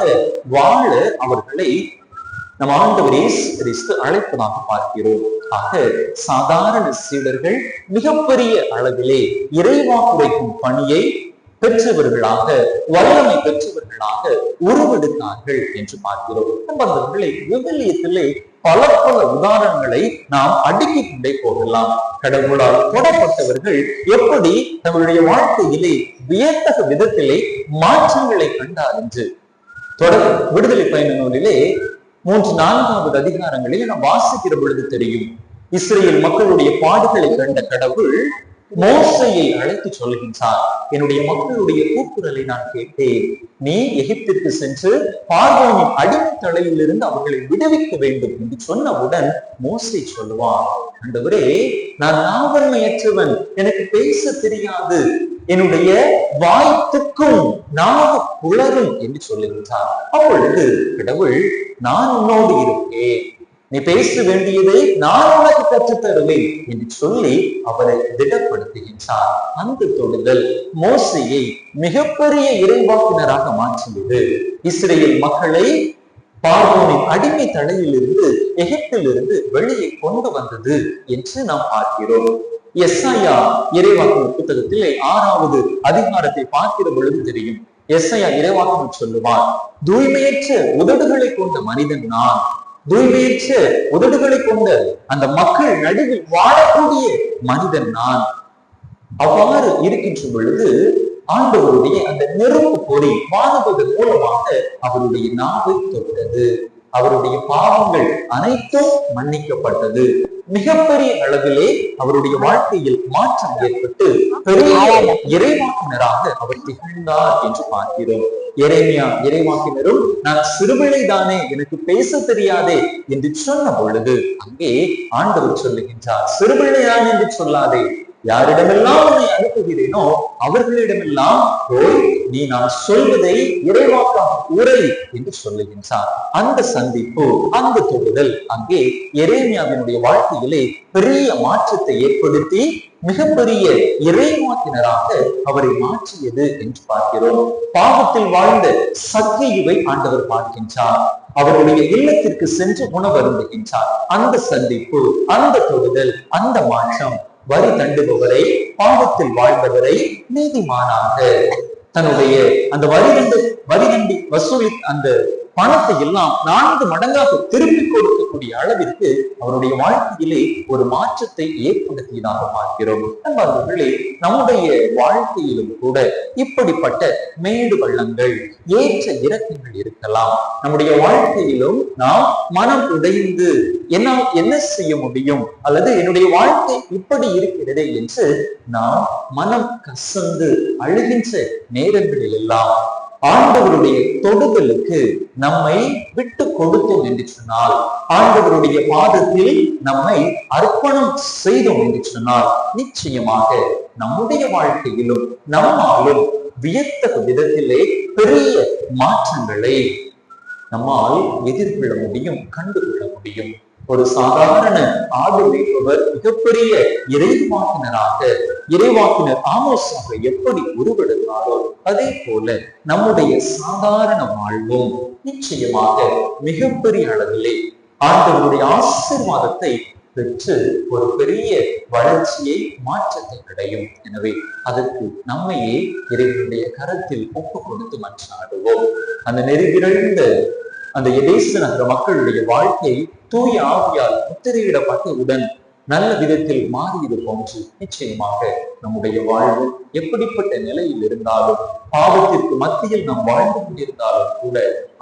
வாழ அவர்களை நம் ஆண்டவர் இயேசு கிறிஸ்து அழைப்பதாக பார்க்கிறோம். ஆக சாதாரண சீடர்கள் மிகப்பெரிய அளவிலே இறைவாக்குரைக்கும் பணியை பெற்றவர்களாக, வல்லமை பெற்றவர்களாக உருவெடுத்தார்கள் என்று பார்க்கிறோம். நண்பர்களே, விவிலியத்திலே பல பல உதாரணங்களை நாம் அடுக்கிக் கொண்டே போகலாம். கடவுளால் தொடப்பட்டவர்கள் எப்படி தங்களுடைய வாழ்க்கையிலே வியத்தக விதத்திலே மாற்றங்களை கண்டார் என்று தொடர் விடுதலை பயண நூலிலே 3-4வது அதிகாரங்களில் நாம் வாசிக்கிற பொழுது தெரியும். இஸ்ரேல் மக்களுடைய பாடுகளை கண்ட கடவுள் மோசையை அழைத்து சொல்கின்றார், என்னுடைய மக்களுடைய கூக்குரலை நான் கேட்டேன், நீ எகிப்திற்கு சென்று பார்வோனின் அடிமை தலையிலிருந்து அவர்களை விடுவிக்க வேண்டும் என்று சொன்னவுடன் மோசை சொல்லுவான், ஆண்டவரே, நான் நாவன்மையற்றவன், எனக்கு பேச தெரியாது, என்னுடைய வாய்த்துக்கும் நாவு குளரும் என்று சொல்லுகின்றார். அப்பொழுது கடவுள், நான் உன்னோடு இருப்பேன், நீ பேச வேண்டியதை நான் உனக்கு கற்றுத் தருவேன் என்று சொல்லி அவரை திடப்படுத்துகின்றார். அந்த தொடுதல் மோசையை மிகப்பெரிய இறைவாக்கினராக மாற்றியது. இஸ்ரேல் மக்களை பார்வோனின் அடிமை தலையிலிருந்து எகிப்திலிருந்து வெளியே கொண்டு வந்தது என்று நாம் பார்க்கிறோம். எஸ்ஐயா இறைவாக்கினர் புத்தகத்திலே 6வது அதிகாரத்தை பார்க்கிற பொழுது தெரியும். எஸ்ஐயா இறைவாக்கினர் சொல்லுவார், தூய்மையற்ற உதடுகளை கொண்ட மனிதன் நான், தூய்மையற்ற உதடுகளை கொண்ட அந்த மக்கள் நடுவில் வாழக்கூடிய மனிதன் நான். அவ்வாறு இருக்கின்ற பொழுது ஆண்டவருடைய அந்த நெருப்பு பொறி வானதூதர் மூலமாக அவருடைய நாவை தொட்டது. அவருடைய பாவங்கள் அனைத்தும் மன்னிக்கப்பட்டது. மிகப்பெரிய அளவிலே அவருடைய வாழ்க்கையில் மாற்றம் ஏற்பட்டு பெரிய இறைவாக்கினராக அவர் திகழ்ந்தார் என்று பார்க்கிறோம். எரேமியா இறைவாக்கினரும், நான் சிறுபிள்ளைதானே, எனக்கு பேச தெரியாதே என்று சொன்ன பொழுது அங்கே ஆண்டவர் சொல்லுகின்றார், சிறுபிள்ளைதான் என்று சொல்லாதே, யாரிடமெல்லாம் உன்னை அனுப்புகிறேனோ அவர்களிடமெல்லாம் போய் நீ நான் சொல்வதை இறைவாக்காக உரை என்று சொல்லுகின்றார். அந்த சந்திப்பு, அந்த தொடுதல் அங்கே எரேமியாவினுடைய வாழ்க்கையிலே பெரிய மாற்றத்தை ஏற்படுத்தி மிகப்பெரிய இறைவாக்கினராக அவரை மாற்றியது என்று பார்க்கிறோம். பாவத்தில் வாழ்ந்த சக்கேயுவை ஆண்டவர் பார்க்கின்றார். அவருடைய இல்லத்திற்கு சென்று உணவருந்துகின்றார். அந்த சந்திப்பு, அந்த தொடுதல், அந்த மாற்றம் வரி தண்டுபவரை, பாவத்தில் வாழ்ந்தவரை நீதிமானாக தன்னுடைய அந்த வரிதண்டி வசூலி அந்த பணத்தை எல்லாம் 4 மடங்காக திருப்பி கொடுக்கக்கூடிய அளவிற்கு அவருடைய வாழ்க்கையிலே ஒரு மாற்றத்தை ஏற்படுத்தியதாக பார்க்கிறோம். நண்பர்களே, நம்முடைய வாழ்க்கையிலும் கூட இப்படிப்பட்ட மேடு பள்ளங்கள், ஏற்ற இறக்கங்கள் இருக்கலாம். நம்முடைய வாழ்க்கையிலும் நாம் மனம் உடைந்து என்னால் என்ன செய்ய முடியும், அல்லது என்னுடைய வாழ்க்கை இப்படி இருக்கிறதே என்று நாம் மனம் கசந்து அழுகின்ற நேரங்களில் எல்லாம் ஆண்டவருடைய தொடுதலுக்கு நம்மை விட்டு கொடுத்தோம் என்று சொன்னால், ஆண்டவருடைய பாதத்தில் நம்மை அர்ப்பணம் செய்தோம் என்று சொன்னால், நிச்சயமாக நம்முடைய வாழ்க்கையிலும் நம்மாலும் வியத்தக விதத்திலே பெரிய மாற்றங்களை நம்மால் எதிர்கொள்ள முடியும், கண்டுகொள்ள முடியும். ஒரு சாதாரண ஆடு மேய்ப்பவர் மிகப்பெரிய இறைவாக்கினர் ஆமோஸாக எப்படி உருவெடுத்தாரோ அதே போல நம்முடைய சாதாரண வாழ்வும் நிச்சயமாக மிகப்பெரிய அளவிலே ஆண்டவருடைய ஆசீர்வாதத்தை பெற்று ஒரு பெரிய வளர்ச்சியை, மாற்றத்தை அடையும். எனவே அதற்கு நம்மையே இறைவனுடைய கரத்தில் ஒப்பு கொடுத்து மன்றாடுவோம். அந்த நெறிவிரழ்ந்த அந்த எபேசு நகர மக்களுடைய வாழ்க்கை தூய ஆவியால் முத்திரையிடப்பட்டவுடன் நல்ல விதத்தில் மாறியது போன்று நிச்சயமாக நம்முடைய வாழ்வு எப்படிப்பட்ட நிலையில் இருந்தாலும், பாவத்திற்கு மத்தியில் நாம் வாழ்ந்து கொண்டிருந்தாலும் கூட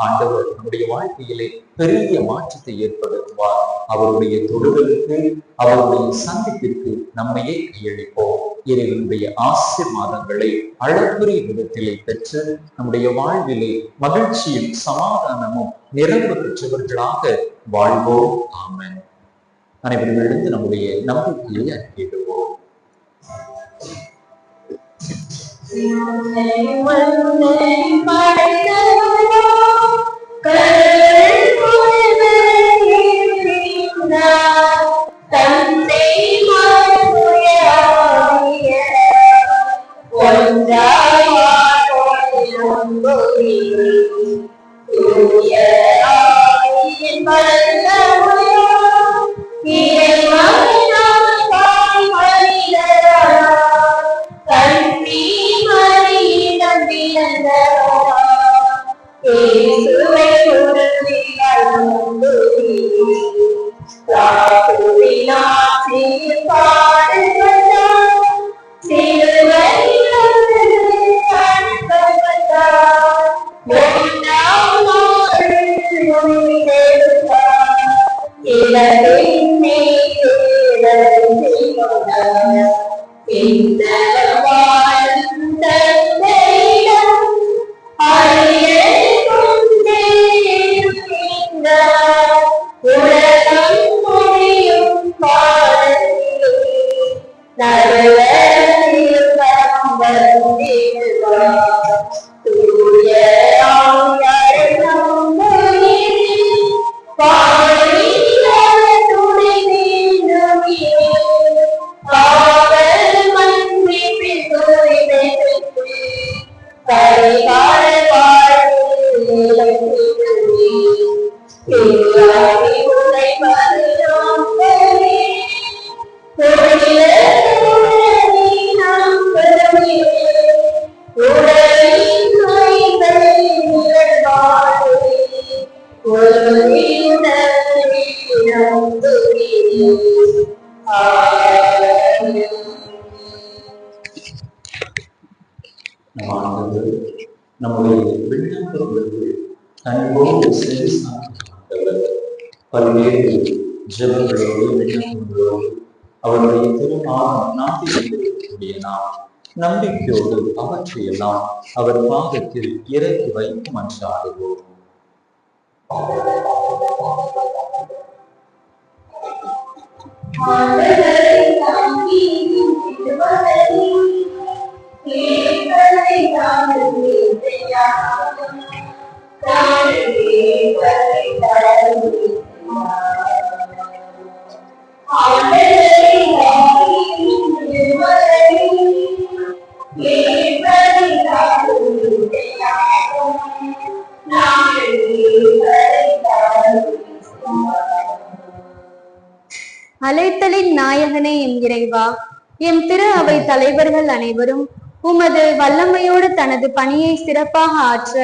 ஆண்டவர் நம்முடைய வாழ்க்கையிலே பெரிய மாற்றத்தை ஏற்படுத்துவார். அவருடைய தொடுதலுக்கு, அவருடைய சந்திப்பிற்கு நம்மையே கையளிப்போம். இறைவனுடைய ஆசீர்வாதங்களை அளப்பரிய விதத்திலே பெற்று நம்முடைய வாழ்விலே மகிழ்ச்சியும் சமாதானமும் நிரம்ப பெற்றவர்களாக வாழ்வோம். ஆமென். அனைவரும் எழுந்து நம்முடைய நம்பிக்கையை அறிக்கையிடுவோம். இயேசுவை உறுதியாய் நம்புகிறேன். காட்டுவினாற்றில் பாடுபட்டார், சிலுவையில் அனுப்பப்பட்டார். மூன்றாம் நாளில் உயிர்த்தெழுந்தார். இலகின் மீது கொண்டார். பின்னவர் வாழும் தந்தையிடம் அரியணை கொண்டே இருக்கின்றார். உலகம் முடியும் காலத்திலே நடுவரில் வந்திடுவார். தூய ஆவியாரை நம்புகிறேன். பாவியார் துணை வேண்டுகிறேன். காவல் மன்னிப்பில் தூய்மை பெற்று பரிகார வாழ்வில் நிலைத்திடுவேன். திருவாவி உரைப்பது நம்புகிறேன். உடலிலே நம்புகிறேன். உடலின் நோய்களை நிகழ்வாழ்வேன். உடலில் நம்புகிறேன். ஆமென். நம் ஆண்டவர் நம்முடைய விண்ணப்பங்களுக்கு அன்போடு செவிசாய்த்தவர். பல்வேறு ஜெபங்களோடு விண்ணப்பங்களோடு அவருடைய நாட்டில் இருக்கக்கூடிய நாம் நம்பிக்கையோடு அவற்றையெல்லாம் அவர் பாதத்தில் இறக்கி வைத்து மன்றாடுவோம். அழைத்தலின் நாயகனே எம் இறைவா, எம் திரு அவை தலைவர்கள் அனைவரும் உமது வல்லமையோடு தனது பணியை சிறப்பாக ஆற்ற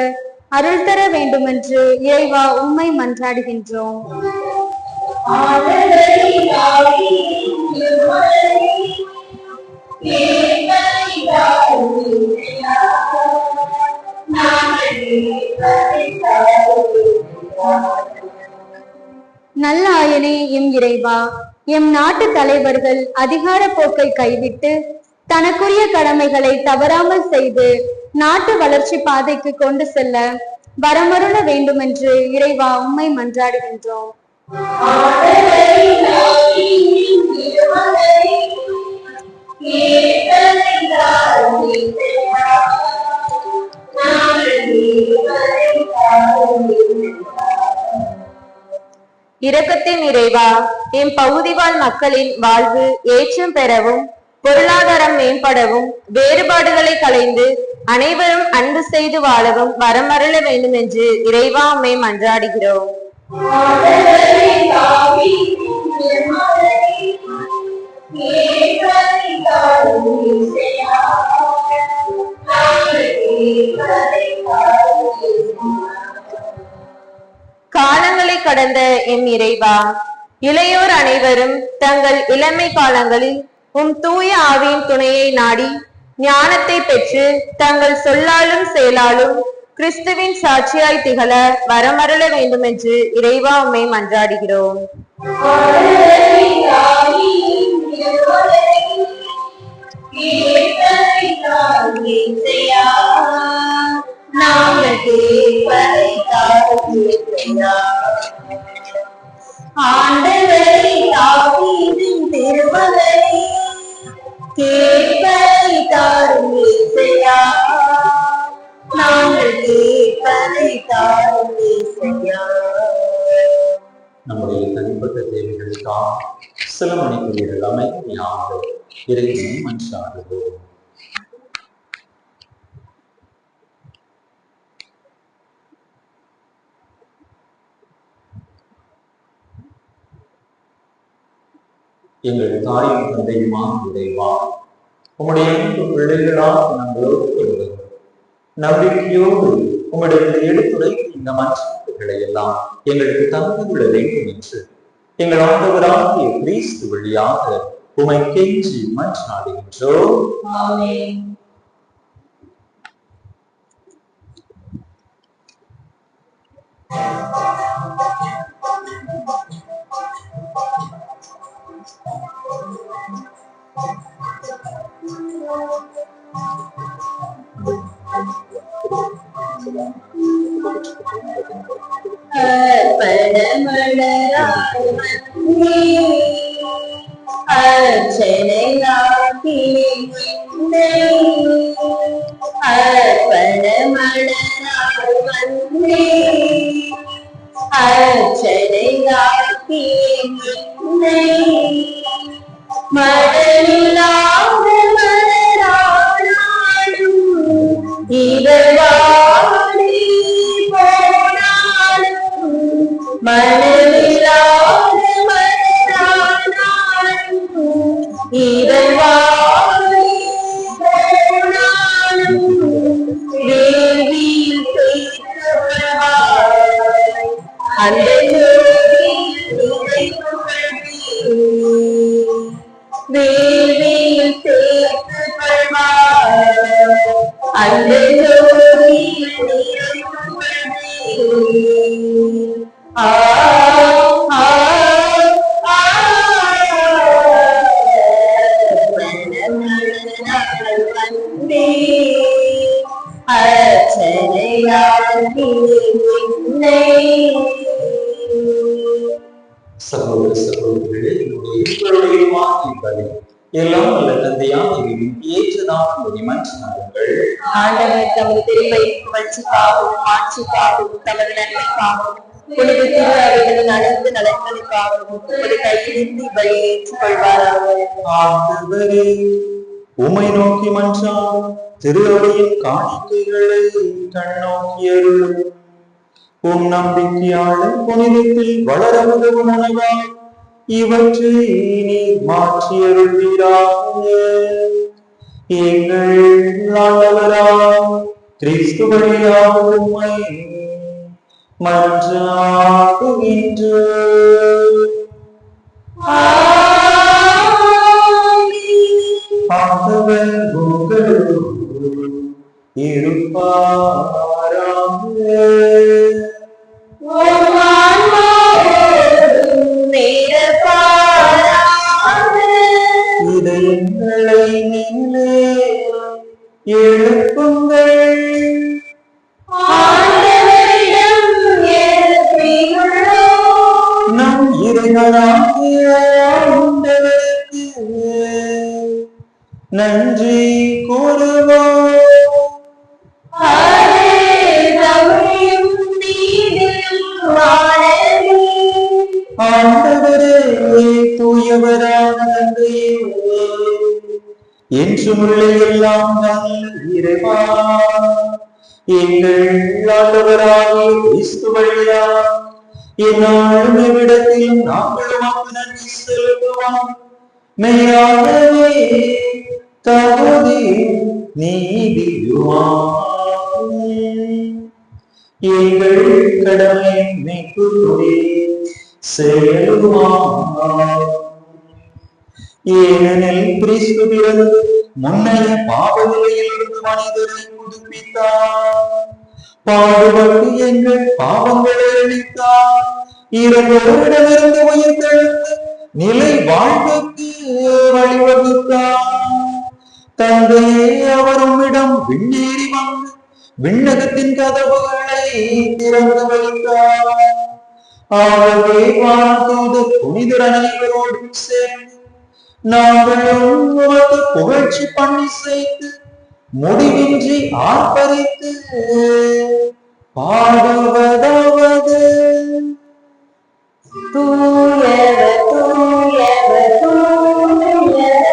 அருள் தர வேண்டுமென்று இறைவா உம்மை மன்றாடுகின்றோம். நல்ல ஆயனே எம் இறைவா, எம் நாட்டு தலைவர்கள் அதிகார போக்கை கைவிட்டு தனக்குரிய கடமைகளை தவறாமல் செய்து நாட்டு வளர்ச்சி பாதைக்கு கொண்டு செல்ல வரமருள வேண்டுமென்று இறைவா உம்மை மன்றாடுகின்றோம். இரக்கத்தின் இறைவா, எம் பகுதிவாழ் மக்களின் வாழ்வு ஏற்றம் பெறவும் பொருளாதாரம் மேம்படவும் வேறுபாடுகளை களைந்து அனைவரும் அன்பு செய்து வாழவும் வரமருள வேண்டும் என்று இறைவா உம்மை மன்றாடுகிறோம். காலங்களை கடந்த எம் இறைவா, இளையோர் அனைவரும் தங்கள் இளமை காலங்களில் உம் தூய ஆவியின் துணையை நாடி ஞானத்தை பெற்று தங்கள் சொல்லாலும் செயலாலும் கிறிஸ்துவின் சாட்சியாய் திகழ வரமருள வேண்டும் என்று இறைவா உம்மை மன்றாடுகிறோம். ஆண்டவரை தாவீதின் திருமகனே, கேட்பதை தாரும் இசையா, நாங்கள் கேட்பதை தாரும் இசையா. நம்முடைய தனிப்பட்ட தேவைகளுக்காக சில மணிக்குரியர்கள் அமைதியாக இறைவனை மன்றாடுவோம். எங்கள் தாயும் தந்தையுமா இறைவா, உம்முடைய அன்பு பிள்ளைகளாக நாங்களோடு கொள்ளுங்கள். நம்பிக்கையோடு உம்மிடத்தில் எடுத்துரைத்து இந்த மன்றாட்டுகளை எல்லாம் எங்களுக்கு தந்துள்ள வேண்டும் என்று எங்கள் ஆண்டவராகிய கிறிஸ்து வழியாக உம்மை கெஞ்சி மன்றாடுகின்றோம். ஆமென். சகோதர சகோதரிகளே, என்னுடைய எல்லாம் வல்ல தந்தையான ஏற்றதாக மன்றாடுங்கள். ஆண்டவர் தமது திருவை புகழ்ச்சிக்காகவும் ஆட்சிக்காகவும் தமது நன்மைக்காகவும் புனித திருவிழாவின் அனைத்து நலன்களுக்காகவும் ஒரு கையிலிருந்து பலியேற்றுக் கொள்வாராக. உம்மை நோக்கி மன்றாடும் திரு அவையின் காணிக்கைகளை கண்ணோக்கியருளும். உம் நம்பிக்கையாளர் புனிதத்தில் வளர உதவும் உணவாய் இவற்றை நீ மாற்றியருள்வீராக. எங்கள் ஆண்டவராம் கிறிஸ்து வழியாக உம்மை மன்றாடுகின்றோம். ஆண்டவர் உங்களோடு இருப்பாராக. இதயங்களை மேலே எழுப்புங்கள். நம் இறைவனாகிய ஆண்டவருக்கு நன்றி கூறுவோம். ஆண்டவரே தூயவரான தந்தையே, என்றும் உள்ள எல்லாம் நல்ல இறைவா, எங்கள் ஆண்டவராகிய கிறிஸ்து வழியாக என்னாலும் எவ்விடத்திலும் நாங்களும் நன்றி செலுத்துவோம். மெய்யாகவே தகுதி நீதியுமாகும். எங்கள் கடமை மெய்க்குறே செயலுமாகும். ஏனெனில் கிறிஸ்து பிறந்து முன்னைய பாவநிலையில் இருந்து மனிதரை புதுப்பித்தார். பாடுபட்டு எங்கள் பாவங்களை அளித்தார். இறந்தோரிடமிருந்து உயிர்த்தெழுந்து நிலை வாழ்வுக்கு வழிவகுத்தார். தந்தையே, அவர் உம்மிடம் விண்ணேறி வந்து விண்ணகத்தின் கதவுகளை திறந்து வைத்தார். ஆகவே வாழ்த்தூது புனிதர் அனைவரோடும் சேர்ந்து நாங்களும் உமக்கு புகழ்ச்சி பண்ணி செய்து முடிவின்றி ஆர்ப்பரித்து பாடுவதாவது: தூயவர் தூயவர் தூயவர்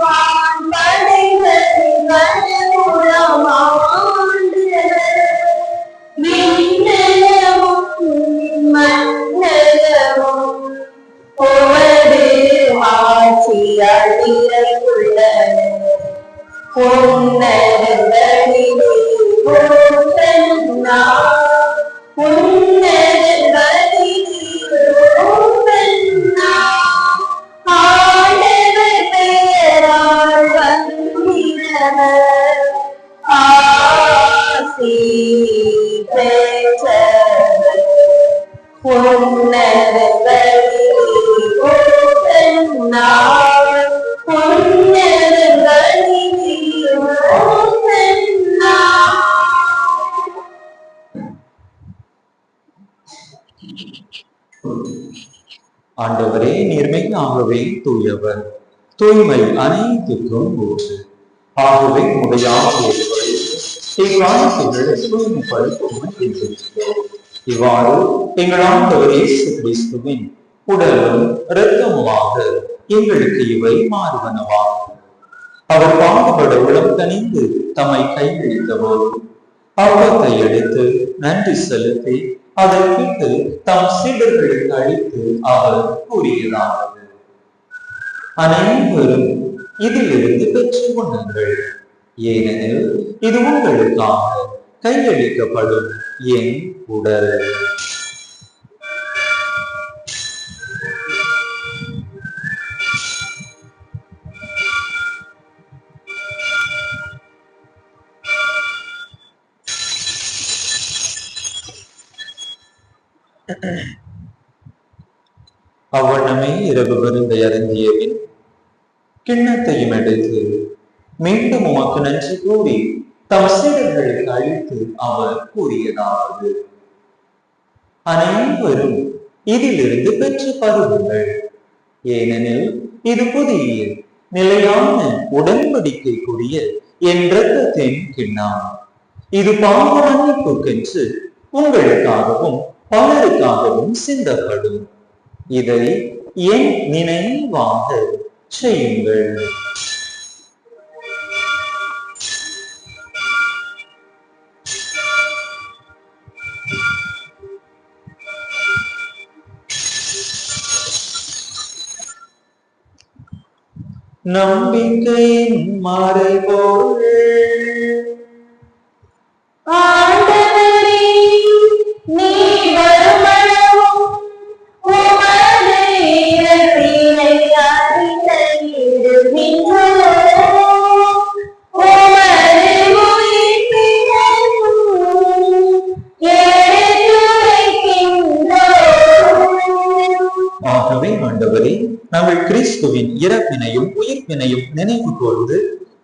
வான்படைகளின் வல்லமையுள்ள ஆண்டவர், விண்ணகமும் மண்ணகமும் உமது ஆட்சியால் நிறைந்துள்ளன. உன்னதங்களிலே பெற்றவர் உன்னதங்களில் ஓசன்னார் உன்னதங்களில் ஓசன்னார். ஆண்டவரே, நீர்மையாகவே தூயவர், தூய்மை அனைத்துக்கும் ஊற்று. ஆகவே உடைய ஆவியை இவ்வாழ்க்கைகளை தூய்மைப்படுத்தும். இவ்வாறு எங்கள் ஆண்டவர் இயேசு கிறிஸ்துவின் உடலும் இரத்தமுமாக எங்களுக்கு இவை மாறுவனவாகும். அவர் பாடுபட உளம் கனிந்து தம்மை கைவிழித்த போது அப்பத்தை எடுத்து நன்றி செலுத்தி அதை விட்டு தம் சீடர்களுக்கு அளித்து அவர் கூறியதாவது: அனைவரும் இதிலிருந்து பெற்று கொள்ளுங்கள், ஏனெனில் இது உங்களுக்காக கையளிக்கப்படும் என் உடல். அவ்வண்ணமே இரவு விருந்தை அருந்திய பின் கிண்ணத்தையும் எடுத்து மீண்டும் உமக்கு நன்றி கூறி தம் சீடர்களுக்கு அளித்து அவர் கூறியதாவது: அனைவரும் இதிலிருந்து பெற்று பருகுங்கள், ஏனெனில் இது புதிய நிலையான உடன்படிக்கைக்குரிய என் இரத்தத்தின் கிண்ணம். இது பாவ மன்னிப்புக்கென்று உங்களுக்காகவும் பலருக்காகவும் சிந்தப்படும். இதை என் நினைவாக செய்யுங்கள். நம்பிக்கையின் மறைபொருள் ஆண்டவரே, நீர் வருமளவும் உமது இரத்தினை அறிக்கையிடுகின்றோம். உமது உயிர்ப்பினையும் எடுத்துரைக்கின்றோம். ஆகவே ஆண்டவரே, நாங்கள் கிறிஸ்துவின் இறப்பினையும் உயிர்ப்பினையும் நினைவு கூர்ந்து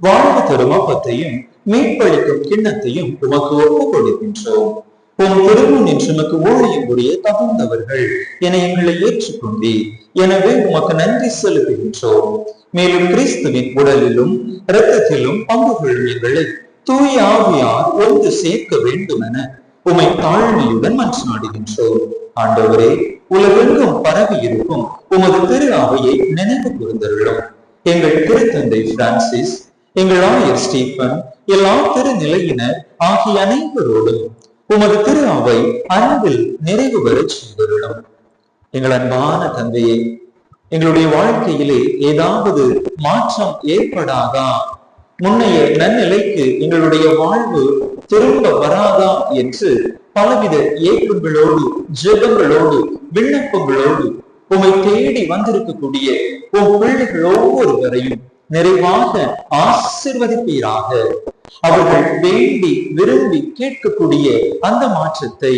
வாழ்வு தரும் அப்பத்தையும் மீட்பளிக்கும் கிண்ணத்தையும் உமக்கு ஒப்புக் கொடுக்கின்றோம். உம் திருமணம் என்று உமக்கு ஊழியம் புரிய தகுந்தவர்கள் என எங்களை ஏற்றுக்கொண்டே, எனவே உமக்கு நன்றி செலுத்துகின்றோம். மேலும் கிறிஸ்துவின் உடலிலும் இரத்தத்திலும் பங்கு கொள்ளும் எங்களை தூய ஆவியார் ஒன்று சேர்க்க வேண்டும் என உமை தாழ்மையுடன் மன்றாடுகின்றோம். ஆண்டவரே, உலகெங்கும் பரவி இருக்கும் உமது திரு அவையை நினைவு கூர்ந்தருளும். எங்கள் திருத்தந்தை பிரான்சிஸ், எங்கள் ஆயர் ஸ்டீபன், எல்லா திருநிலையினர் ஆகிய அனைவரோடும் உமது திரு அவை அன்பில் நிறைவு பெற செய்தருளும். எங்கள் அன்பான தந்தையை, எங்களுடைய வாழ்க்கையிலே ஏதாவது மாற்றம் ஏற்படாதா, முன்னைய நன்னிலைக்கு எங்களுடைய வாழ்வு திரும்ப வராதா என்று பலவித ஏக்கங்களோடு, ஜெபங்களோடு, விண்ணப்பங்களோடு உம்மை தேடி வந்திருக்கக்கூடிய உம் பிள்ளைகள் ஒவ்வொருவரையும் நிறைவாக ஆசீர்வதிப்பீராக. அவர்கள் வேண்டி விரும்பி கேட்கக்கூடிய அந்த மாற்றத்தை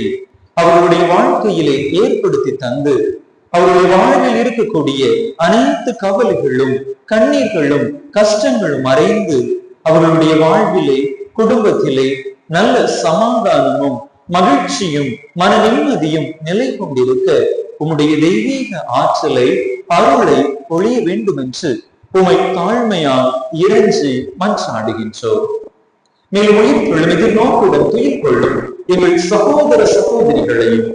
அவர்களுடைய வாழ்க்கையிலே ஏற்படுத்தி தந்து, அவருடைய வாழ்வில் இருக்கக்கூடிய அனைத்து கவலைகளும், கண்ணீர்களும், கஷ்டங்களும் மறைந்து அவர்களுடைய வாழ்விலே, குடும்பத்திலே நல்ல சமாதானமும் மகிழ்ச்சியும் மன நிம்மதியும் நிலை கொண்டிருக்க உம்முடைய தெய்வீக ஆற்றலை, அருளை பொழிய வேண்டும் என்று உம்மை தாழ்மையால் இறைஞ்சி மன்றாடுகின்றோம். மேலும் உயிர்கொள்ளும் எதிர்நோக்குடன் துயில் கொள்ளும் எங்கள் சகோதர சகோதரிகளையும்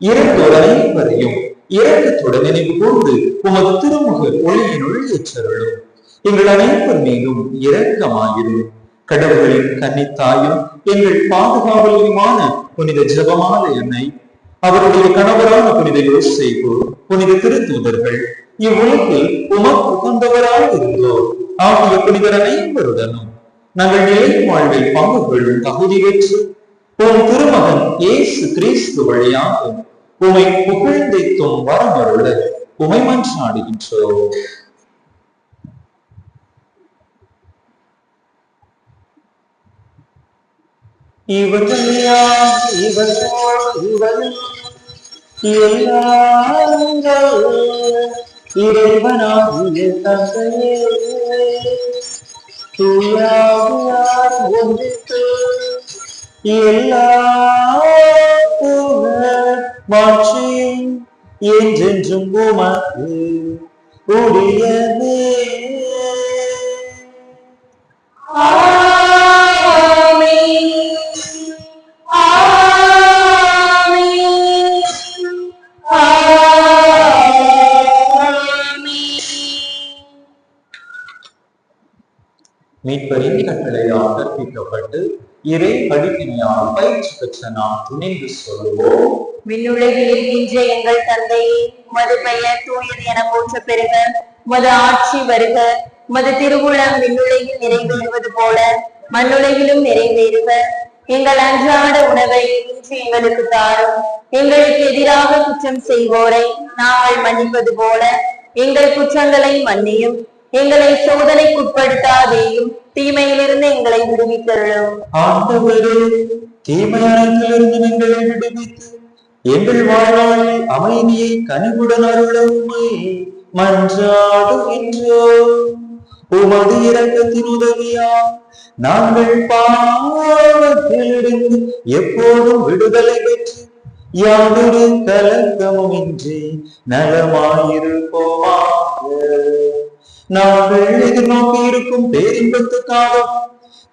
இறந்தோர் அனைவரையும் இரக்கத்துடன் நினைவு கூர்ந்து உமது திருமுக ஒளியினுள் ஏற்றருளும். எங்கள் அனைவர் மீதும் இரக்கமாயிரும். கடவுளின் கன்னித்தாயும் எங்கள் பாதுகாவலியுமான புனித ஜெபமாலை அன்னை, அவருடைய கணவரான புனித யோசேப்பு, புனித திருத்தூதர்கள், இவ்வுலகில் உமக்கு உகந்தவராக இருந்தோர் ஆகிய புனிதர் அனைவருடனும் நாங்கள் நிலை வாழ்வை பங்கு கொள்ளும் தகுதி பெற்று உம் திருமகன் இயேசு கிறிஸ்து வழியாக உமை புகழ்ந்தைத்தும் வரமருள உமை மன்றாடுகின்றோம். இவனையாம் இவனோடு எல்லாங்கள் இறைவனாகிய தந்தையே தூயாவியார் ஒன்றித்து எல்லா புகழ் மாட்சியும் என்றென்றும் உமக்கு உரியதே. மீட்பரின் கட்டளையால் கற்பிக்கப்பட்டு இறை படிப்பினையால் பயிற்சி பெற்ற நாம் துணிந்து சொல்வோம். விண்ணுலகில் இருக்கின்ற எங்கள் தந்தையே, உமது பெயர் தூயது என போற்ற பெறுக. உமது ஆட்சி வருக. உமது திருவுளம் விண்ணுலகில் நிறைவேறுவது போல மண்ணுலகிலும் நிறைவேறுக. எங்கள் அன்றாட உணவை இன்று எங்களுக்கு தாரும். எங்களுக்கு எதிராக குற்றம் செய்வோரை நாங்கள் மன்னிப்பது போல எங்கள் குற்றங்களை மன்னியும். எங்களை சோதனைக்குட்படுத்தாதேயும், தீமையிலிருந்து எங்களை விடுவித்தருளும். ஆண்டவரே, தீமையானத்திலிருந்து எங்களை விடுவித்து எங்கள் வாழ்நாளில் அமைதியை கனிவுடன் அருள உம்மை மன்றாடுகின்றோம். உமது இரக்கத்தின் உதவியால் நாங்கள் பாவத்திலிருந்து எப்போதும் விடுதலை பெற்று யாதொரு கலக்கமும் இன்றி நலமாயிருப்போமாக. நாங்கள் எதிர்நோக்கி இருக்கும் பேரின்பத்துக்காக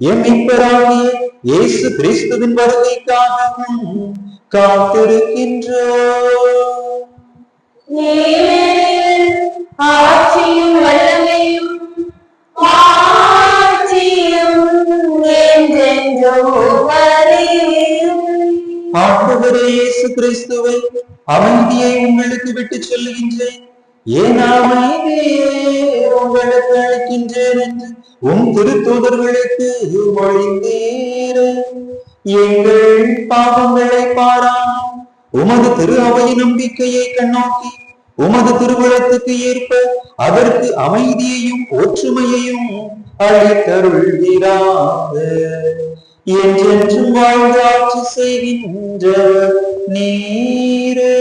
எம் மீட்பராகிய இயேசு கிறிஸ்துவின் வருகைக்காகவும் காத்திருக்கின்றோம். ஆட்சியும் வல்லமையும் ஆண்டவரே இயேசு கிறிஸ்துவை அமைதியை உங்களுக்கு விட்டு சொல்லுகின்றேன், ஏன் அமைதியை உங்களுக்கு அளிக்கின்றேன் என்று உம் திருத்தூதர்களுக்கு மொழிந்தீர். எங்கள் பாவங்களை பாராமல் உமது திரு அவை நம்பிக்கையை கண்ணோக்கி உமது திருவுளத்துக்கு ஏற்ப அதற்கு அமைதியையும் ஒற்றுமையையும் அளித்தருள்கிறார். என்றென்றும் வாழ்ந்து ஆட்சி செய்கின்றவர் நீரே.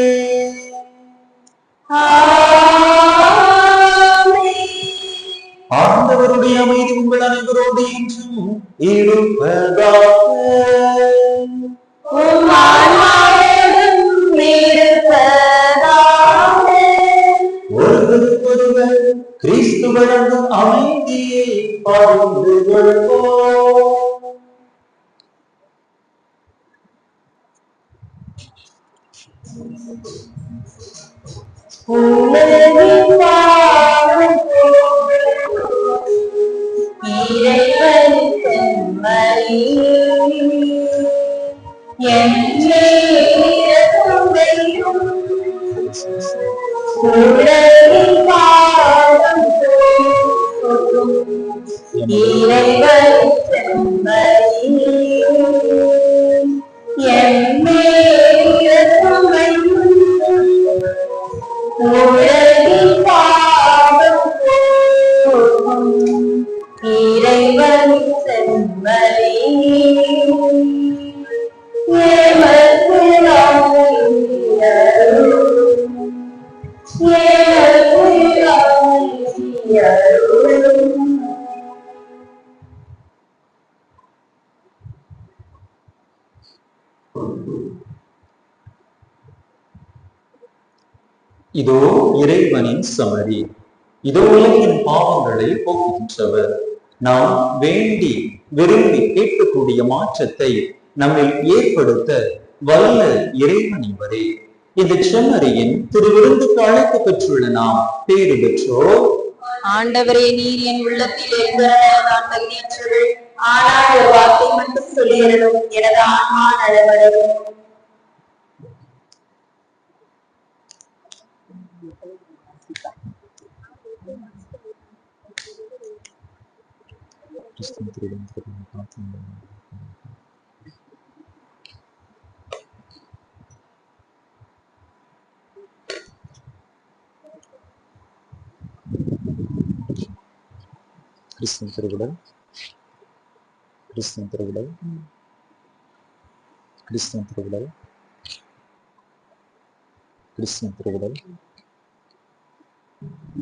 ஆண்டவருடைய அமைதி உங்கள் அனைவரோடு என்றும் இருப்பதாக. ஒருவருக்கொருவர் கிறிஸ்து வழங்கும் அமைதியை பகிர்ந்து கொள்வோம். இதோ இறைவனின் சமரி, இதோ உலகின் பாவங்களை போக்குகின்றவர். நாம் வேண்டி விரும்பி கேட்கக்கூடிய மாற்றத்தை நம்மில் ஏற்படுத்த வல்ல இறைவன் இவரே. இந்த செம்மறியின் திருவிருந்துக்கு அழைப்பு பெற்றுள்ள நாம் பேறு பெற்றோர். ஆண்டவரே, நீர் என் உள்ளத்தில் நான் தகுதியற்றவள். ஆனால் ஒரு வார்த்தை மட்டும் சொல்லியறலும் எனது ஆன்மா நலவடையும். கிறிஸ்தன் திருவிழா கிறிஸ்துவின் திருவிழா, கிறிஸ்துவின் திருவிழா,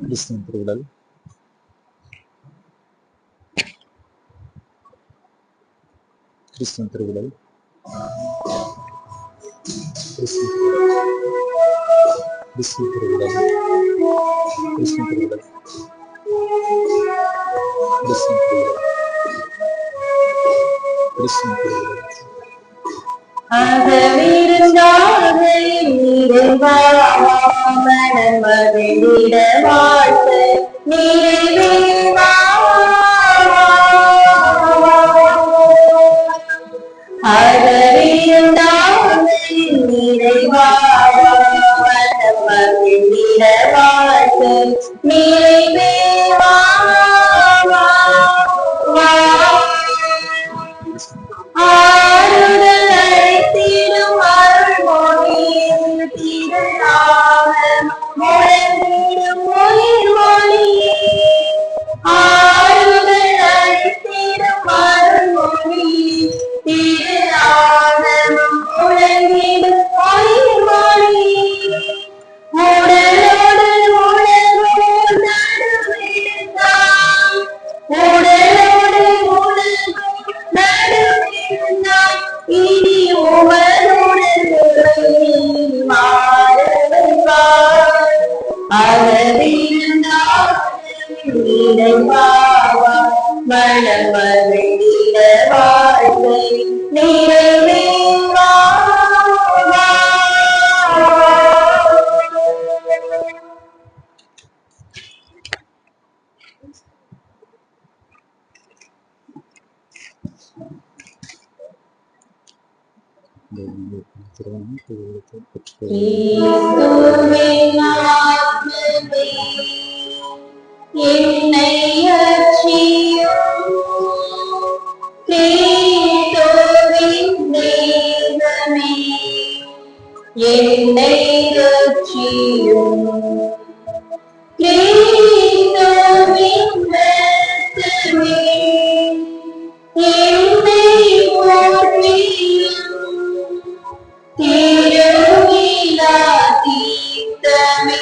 கிறிஸ்துவின் திருவிழா, கிறிஸ்துவின் திருவிழா, கிறிஸ்துவின் திருவிழா, கிறிஸ்துவின் திருவிழா, கிறிஸ்துவின் திருவிழா, கிறிஸ்துவின் திருவிழா. அகவிருந்தாக இறைவா மனம் மகிழ்ந்திட வாழ்த்த நிறைவேவா. அகவிருந்தாக இறைவா மனம் மகிழ்ந்திட வாழ்த்த நிறைவேவா. ஆறுதல் அழைத்திடும் அருள்மொழியில் திருநாமம் முழங்கிடும் உயிர்மொழியே. ஆறுதல் அழைத்திடும் அருள்மொழியில் திருநாமம் முழங்கிடும் உயிர்மொழியே. உடலோடு உலகோடு நடுவிடுந்தான், உடலோடு உலகோடு நடுவிடுந்தான், இனி உமதுடன் மாற வைப்பார். அகவிருந்தாக இறைவா மனம் மகிழ்ந்திட வாழ்க்கை நிறைவேவா. கிறிஸ்துவின் ஆத்மமே என்னை அர்ச்சியும், கிறிஸ்துவின் தேவமே என்னை ரட்சியும். கிறிஸ்துவின் இரத்தமே என்னை போற்றியும், திருவிழா தீர்த்தமே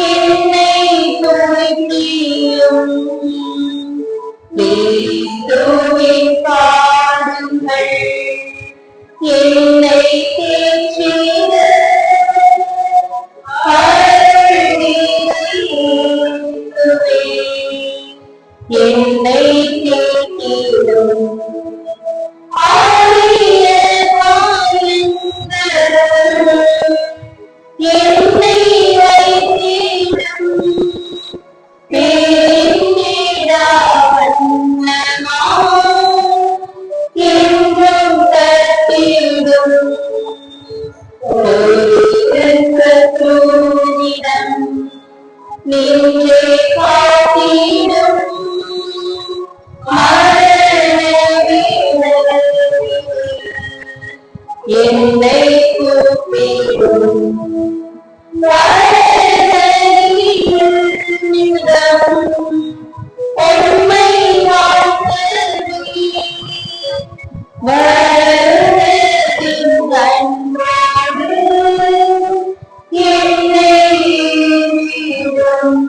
என்னை துதியும். கிறிஸ்துவின் பாடுகள் என்னை தேற்றிட அருள் இயேசுவே என்னை தேற்றிடும். ஆரிய காயங்கள் என்னை வைத்திடும், பேரிடா வண்ணமா என்றும் தட்டிடும். சத்ருவிடம் நின்றே காத்திடும், என்னை கூப்பிடும். உண்மை வாழ்க்கை வருடத்தின் கண்ணோடு என்னை விடும்.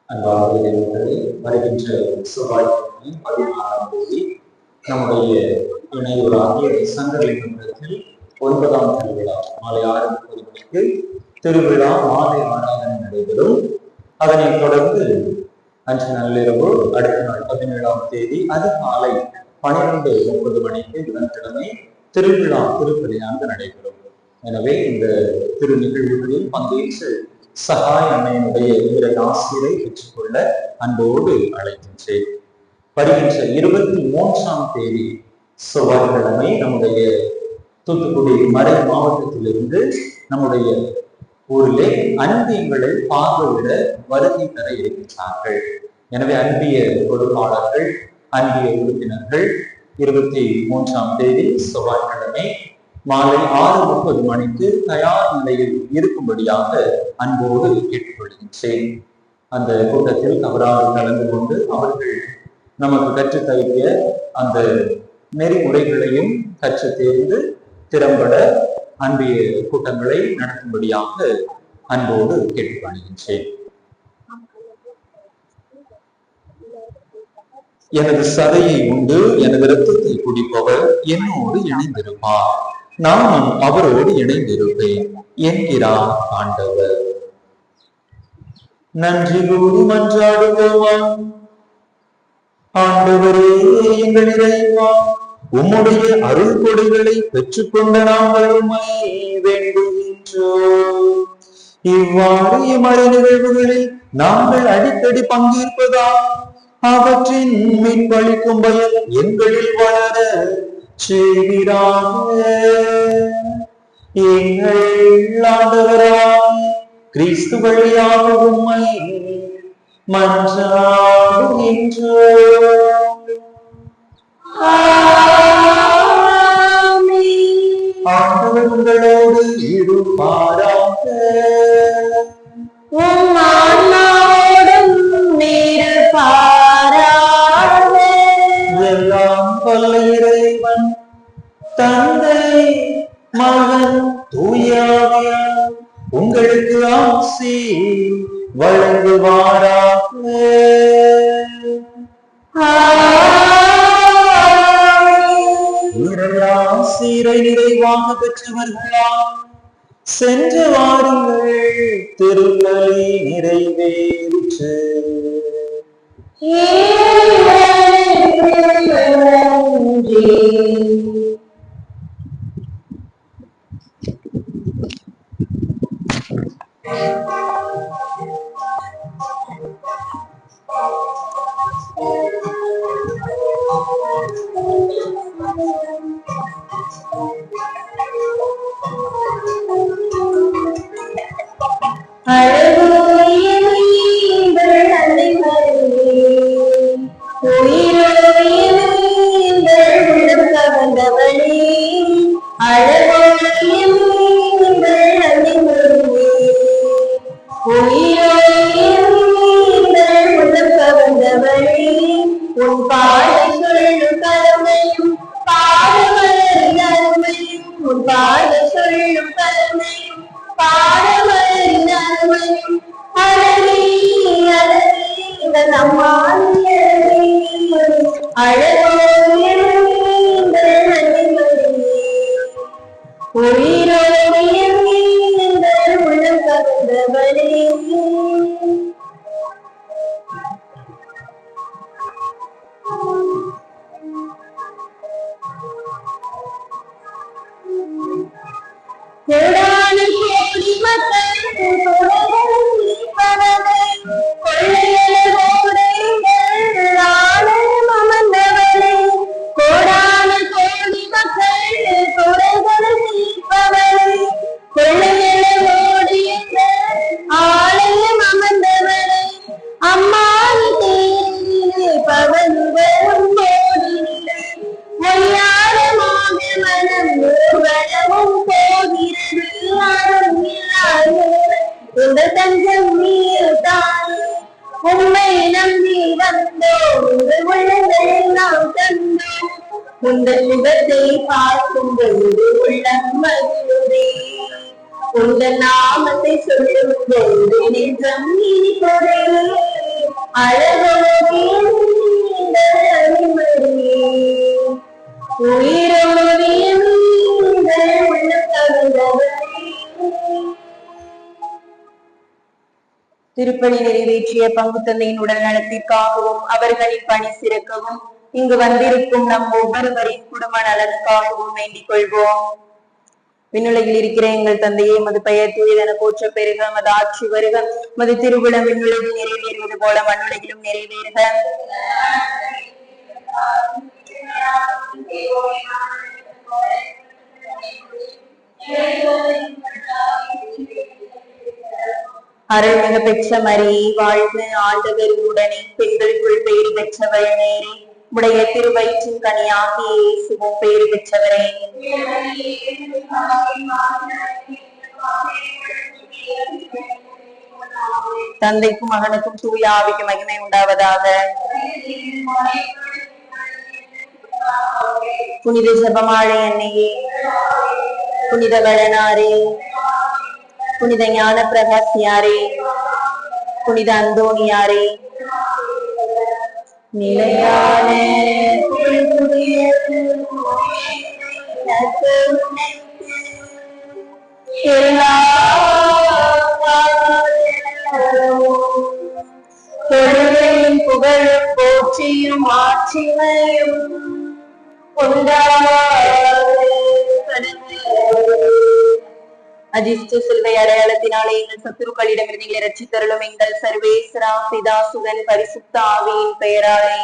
அன்பார்ந்தவர்களே, வருகின்ற செவ்வாய்க்கிழமை 16ஆம் தேதி நம்முடைய இணையூராகிய சங்கரலிங்கத்தில் 9ஆம் திருவிழா மாலை 6:30 மணிக்கு திருவிழா மாலை ஆராதனை நடைபெறும். அதனைத் தொடர்ந்து அன்று நள்ளிரவு அடுத்த நாள் 17ஆம் தேதி அதிகாலை 12:30 மணிக்கு புதன்கிழமை திருவிழா திருப்பலியானது நடைபெறும். எனவே இந்த திரு நிகழ்வுகளில் பங்கேற்று சகாய அன்னையினுடைய இறை ஆசிரை பெற்றுக்கொள்ள அன்போடு அழைக்கின்றேன். வருகின்ற 23ஆம் தேதி செவ்வாய்க்கிழமை நம்முடைய தூத்துக்குடி மறை மாவட்டத்திலிருந்து நம்முடைய ஊரிலே அன்பியங்களை பார்வையிட வருகை தர இருக்கின்றார்கள். எனவே அன்பிய பொறுப்பாளர்கள், அன்பிய உறுப்பினர்கள் 23ஆம் தேதி செவ்வாய்க்கிழமை மாலை 6:30 மணிக்கு தயார் நிலையில் இருக்கும்படியாக அன்போடு கேட்டுக்கொள்கின்றேன். அந்த கூட்டத்தில் தவறாமல் கலந்து கொண்டு அவர்கள் நமக்கு கற்றுத்தருகிய அந்த நெறிமுறைகளையும் கற்று தேர்ந்து திறம்பட அன்பிய கூட்டங்களை நடத்தும்படியாக அன்போடு கேட்டுக்கொள்கின்றேன். எனது சதையை உண்டு எனது இரத்தத்தை குடிப்பவர் என்னோடு இணைந்திருப்பார், நானும் அவரோடு இணைந்திருப்பேன் என்கிறார் ஆண்டவர். நன்றி கூறி மன்றாடுவோமா. ஆண்டவரே எங்கள் இறைவா, உம்முடைய அருள் கொடைகளை பெற்றுக்கொண்ட நாங்கள் உம்மை வேண்டுகின்றோம். இவ்வாறு மறை நிகழ்வுகளில் நாங்கள் அடிக்கடி பங்கேற்பதால் அவற்றின் மீட்பளிக்கும் பயன் எங்களில் வளர செய்கிறாங்க. எங்கள் ஆண்டவராய் கிறிஸ்து வழியாக உம்மை மன்றாடுகின்றோம். ஆண்டவர் உங்களோடு இருப்பாராக. எல்லாம் வல்ல இறைவன் தந்தை மகன் தூய ஆவியார் உங்களுக்கு ஆசி வழங்குவாராக. இறையாசிரை நிறைவாக பெற்றவர்களாம் சென்று வாருங்கள், திருப்பலி நிறைவேற்று. உங்கள் முகத்தை பார்க்கும் பொழுது உள்ளம் மகிழுதே. உங்கள் நாமத்தை சொல்லும் பொழுது நெஞ்சம் இனிப்பதே. அழகோடு உயிரோடு உள்ள தகுந்தவரே. திருப்பணி நிறைவேற்றிய பங்கு தந்தையின் உடல் நலத்திற்காகவும் அவர்களின் பணி சிறக்கவும் இங்கு வந்திருக்கும் நம் ஒவ்வொருவரின் குடும்ப நலனுக்காகவும் வேண்டிக் கொள்வோம். விண்ணுலகில் இருக்கிற எங்கள் தந்தையே, மது பெயர் தூயதென போற்ற பெருக, மது ஆட்சி வருக, மது திருவுளம் விண்ணுலகில் நிறைவேறுவது போல மண்ணுலகிலும் நிறைவேறுக. அருள்மிகு பெற்ற மரியே வாழ்க, ஆண்டவர் உடனே பெண்களுக்குள் பேறு பெற்றவள் நேரே. உடைய திருவயிற்றின் கனியாகிய இயேசுவும் பேறு பெற்றவரே. தந்தைக்கும் மகனுக்கும் தூய ஆவிக்கும் மகிமை உண்டாவதாக. புனித ஜெபமாலை அன்னையே, புனித வளனாரே, புனித ஞான பிரகாசியாரே, புனித அந்தோணியாரே, நிலையான தொழுகையும் புகழும் போற்றியும் ஆட்சிமையும் அஜிஷ்ட சிலுவை அடையாளத்தினாலே எங்கள் சத்துருக்களிடமிருந்து எங்களை ரட்சித்தருளும் எங்கள் சர்வேஸ்வரா பிதா சுதன் பரிசுத்த ஆவியின் பெயராலே.